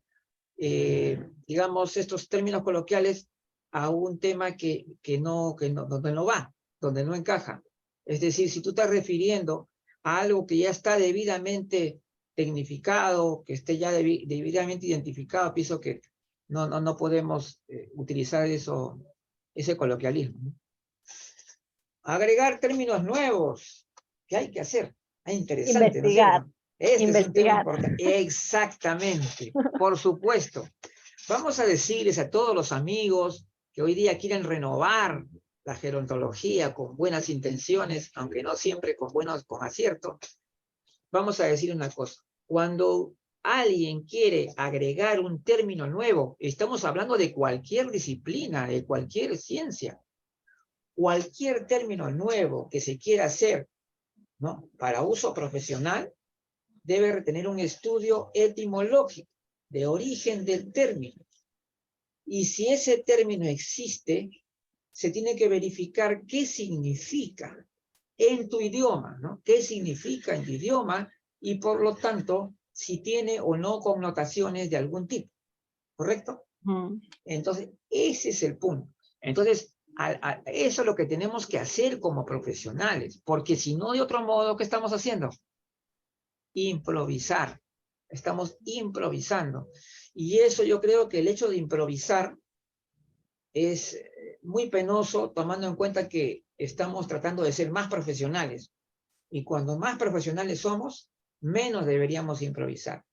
digamos, estos términos coloquiales a un tema donde no va, donde no encaja. Es decir, si tú estás refiriendo a algo que ya está debidamente tecnificado, que esté ya debidamente identificado, pienso que no podemos utilizar ese coloquialismo, ¿no? Agregar términos nuevos. ¿Qué hay que hacer? Es interesante, ¿no es Investigar. cierto? Este es un tema Investigar. importante. Exactamente, por supuesto. Vamos a decirles a todos los amigos que hoy día quieren renovar la gerontología con buenas intenciones, aunque no siempre con acierto. Vamos a decir una cosa. Cuando alguien quiere agregar un término nuevo, estamos hablando de cualquier disciplina, de cualquier ciencia. Cualquier término nuevo que se quiera hacer, ¿no?, para uso profesional, debe tener un estudio etimológico de origen del término. Y si ese término existe, se tiene que verificar qué significa en tu idioma, ¿no? ¿Qué significa en tu idioma? Y por lo tanto, si tiene o no connotaciones de algún tipo, ¿correcto? Entonces, ese es el punto. Entonces, eso es lo que tenemos que hacer como profesionales, porque si no, de otro modo, ¿qué estamos haciendo? Improvisar. Estamos improvisando. Y eso yo creo que el hecho de improvisar es muy penoso, tomando en cuenta que estamos tratando de ser más profesionales. Y cuando más profesionales somos, menos deberíamos improvisar.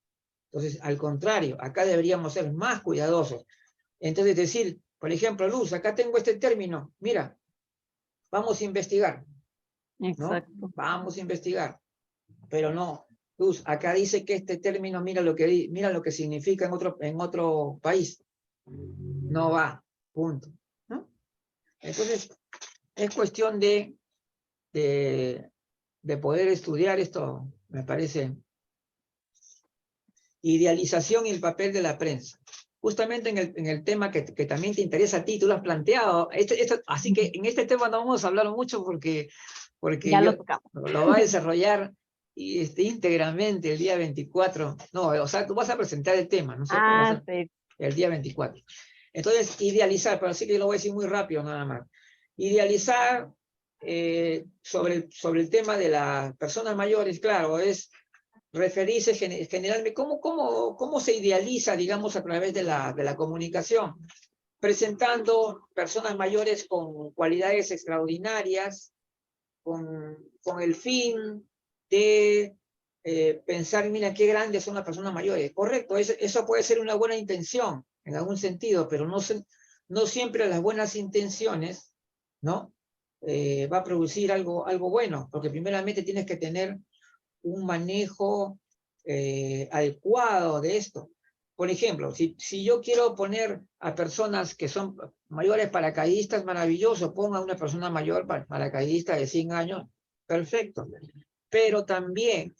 Entonces, al contrario, acá deberíamos ser más cuidadosos. Entonces, decir, por ejemplo, Luz, acá tengo este término, mira, vamos a investigar, ¿no? Exacto. Vamos a investigar. Pero no, Luz, acá dice que este término, mira lo que significa en otro país. No va, punto, ¿no? Entonces, es cuestión de poder estudiar esto, me parece. Idealización y el papel de la prensa. Justamente en el tema que también te interesa a ti, tú lo has planteado. Así que en este tema no vamos a hablar mucho porque Ya lo tocamos. lo va a desarrollar íntegramente el día 24. No, o sea, tú vas a presentar el tema, ¿no es cierto? Sí. El día 24. Entonces, idealizar, pero así que lo voy a decir muy rápido nada más. Idealizar sobre el tema de las personas mayores, claro, es referirse generalmente, ¿cómo se idealiza, digamos, a través de la comunicación? Presentando personas mayores con cualidades extraordinarias, con el fin de pensar, mira, qué grandes son las personas mayores. Correcto, eso puede ser una buena intención, en algún sentido, pero no siempre las buenas intenciones, ¿no? Va a producir algo bueno, porque primeramente tienes que tener un manejo adecuado de esto. Por ejemplo, si yo quiero poner a personas que son mayores paracaidistas, maravilloso, ponga a una persona mayor paracaidista de 100 años, perfecto. Pero también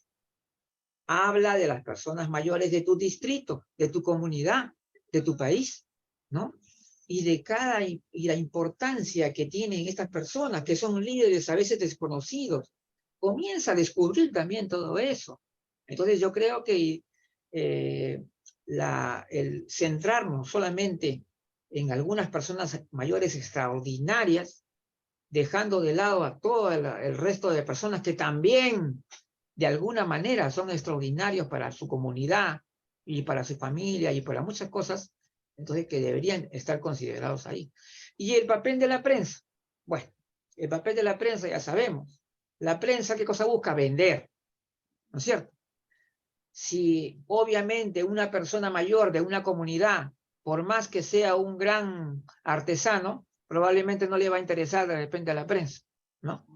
habla de las personas mayores de tu distrito, de tu comunidad, de tu país, ¿no? Y la importancia que tienen estas personas, que son líderes a veces desconocidos. Comienza a descubrir también todo eso. Entonces yo creo que el centrarnos solamente en algunas personas mayores extraordinarias, dejando de lado a todo el resto de personas que también de alguna manera son extraordinarios para su comunidad y para su familia y para muchas cosas, entonces que deberían estar considerados ahí. Y el papel de la prensa, bueno, el papel de la prensa ya sabemos. La prensa, ¿qué cosa busca? Vender, ¿no es cierto? Si obviamente una persona mayor de una comunidad, por más que sea un gran artesano, probablemente no le va a interesar de repente a la prensa, ¿no?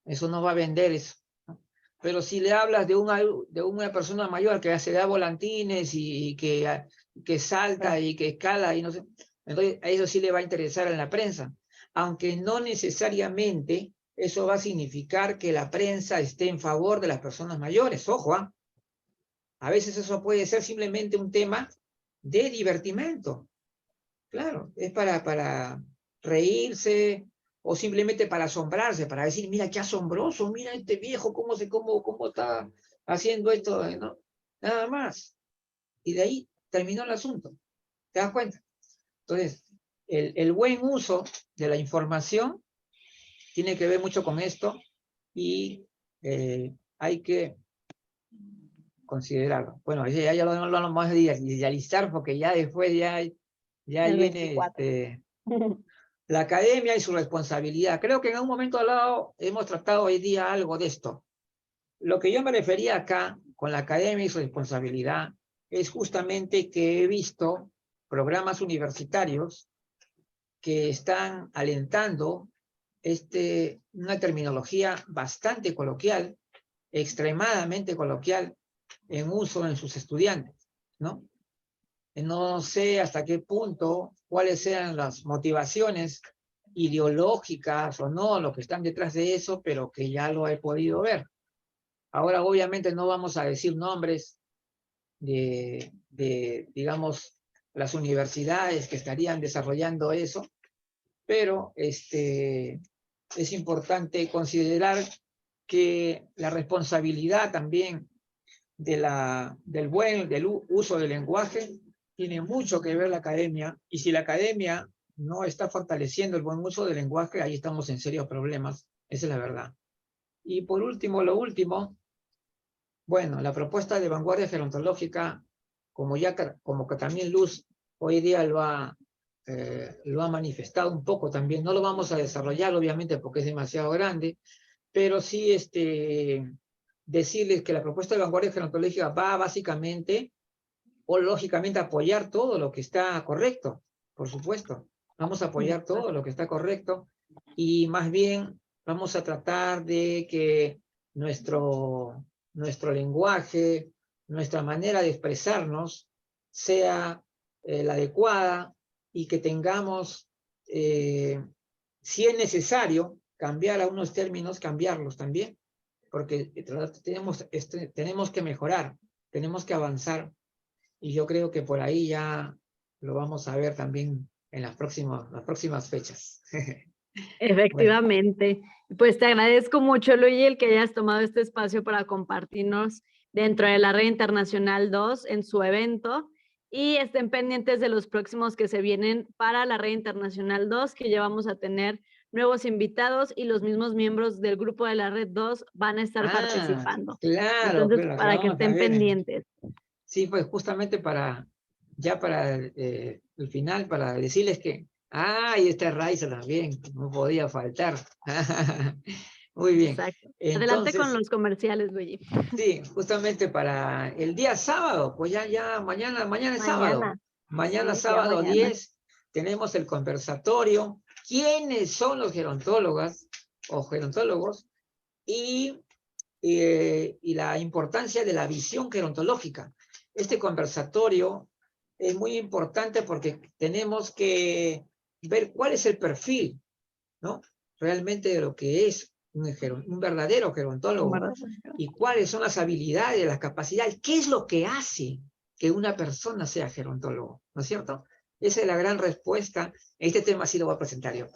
Eso no va a vender eso, ¿no? Pero si le hablas de una persona mayor que se da volantines y que salta y que escala y no sé, entonces a eso sí le va a interesar en la prensa, aunque no necesariamente eso va a significar que la prensa esté en favor de las personas mayores. Ojo, ¿ah? A veces eso puede ser simplemente un tema de divertimento. Claro, es para reírse o simplemente para asombrarse, para decir, mira qué asombroso, mira este viejo cómo está haciendo esto, ¿no? Nada más. Y de ahí terminó el asunto. ¿Te das cuenta? Entonces, el buen uso de la información tiene que ver mucho con esto y hay que considerarlo. Bueno, ya lo vamos a idealizar porque ya después ya El viene 24. la academia y su responsabilidad. Creo que en un momento dado hemos tratado hoy día algo de esto. Lo que yo me refería acá con la academia y su responsabilidad es justamente que he visto programas universitarios que están alentando una terminología bastante coloquial, extremadamente coloquial, en uso en sus estudiantes, ¿no? No sé hasta qué punto, cuáles sean las motivaciones ideológicas o no, lo que están detrás de eso, pero que ya lo he podido ver. Ahora, obviamente, no vamos a decir nombres digamos, las universidades que estarían desarrollando eso, pero es importante considerar que la responsabilidad también del uso del lenguaje tiene mucho que ver la academia, y si la academia no está fortaleciendo el buen uso del lenguaje, ahí estamos en serios problemas, esa es la verdad. Y por último, lo último, bueno, la propuesta de vanguardia gerontológica, como que también Luz hoy día lo ha manifestado un poco también, no lo vamos a desarrollar obviamente porque es demasiado grande, pero sí decirles que la propuesta de vanguardia gerontológica va básicamente o lógicamente apoyar todo lo que está correcto, por supuesto. Vamos a apoyar todo lo que está correcto y más bien vamos a tratar de que nuestro lenguaje, nuestra manera de expresarnos sea la adecuada y que tengamos, si es necesario, cambiar algunos términos, cambiarlos también, porque tenemos que mejorar, tenemos que avanzar y yo creo que por ahí ya lo vamos a ver también en las próximas fechas. Bueno. Efectivamente. Pues te agradezco mucho, Luigi, el que hayas tomado este espacio para compartirnos dentro de la Red Internacional 2 en su evento y estén pendientes de los próximos que se vienen para la Red Internacional 2, que ya vamos a tener nuevos invitados y los mismos miembros del grupo de la Red 2 van a estar participando. Claro, Entonces, claro, para que vamos a estén ver. pendientes. Sí, pues justamente para el final, para decirles que, y está Raiza también, no podía faltar. Muy bien. Exacto. Adelante con Entonces, los comerciales, Luigi. sí, justamente para el día sábado, pues ya mañana es sábado. Mañana Sí, ya sábado mañana. 10 tenemos el conversatorio. ¿Quiénes son los gerontólogas o gerontólogos? Y la importancia de la visión gerontológica. Este conversatorio es muy importante porque tenemos que ver cuál es el perfil, ¿no? Realmente de lo que es un verdadero gerontólogo y cuáles son las habilidades, las capacidades, qué es lo que hace que una persona sea gerontólogo, ¿no es cierto? Esa es la gran respuesta. Este tema sí lo voy a presentar yo.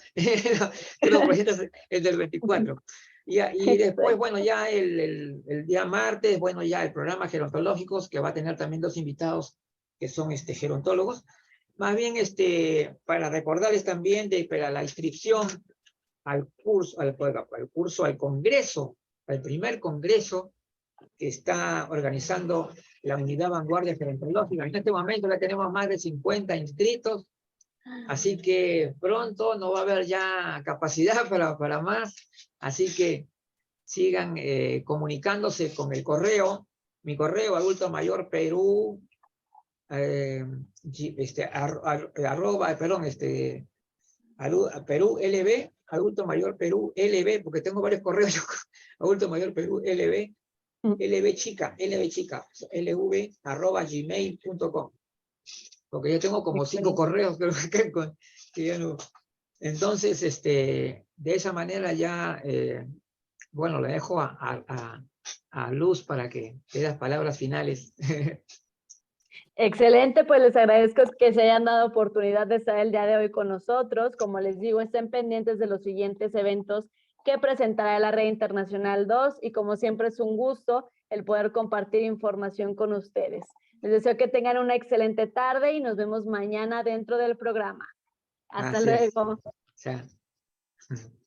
Tú lo presentas el del 24. Y después, bueno, ya el día martes, bueno, ya el programa Gerontológicos, que va a tener también 2 invitados que son gerontólogos. Más bien, para recordarles también para la inscripción al curso, al congreso, al primer congreso que está organizando la Unidad Vanguardia Gerontológica. En este momento ya tenemos más de 50 inscritos, así que pronto no va a haber ya capacidad para más, así que sigan comunicándose con el correo, mi correo adulto mayor Perú, Perú LB, adulto mayor Perú LB, porque tengo varios correos, adulto mayor Perú LB, LB chica, lv@gmail.com, porque yo tengo como 5 correos, creo que ya no. Entonces, de esa manera ya, bueno, le dejo a Luz para que dé las palabras finales. Excelente, pues les agradezco que se hayan dado oportunidad de estar el día de hoy con nosotros. Como les digo, estén pendientes de los siguientes eventos que presentará la Red Internacional 2 y como siempre es un gusto el poder compartir información con ustedes. Les deseo que tengan una excelente tarde y nos vemos mañana dentro del programa. Hasta Gracias. luego. Chao.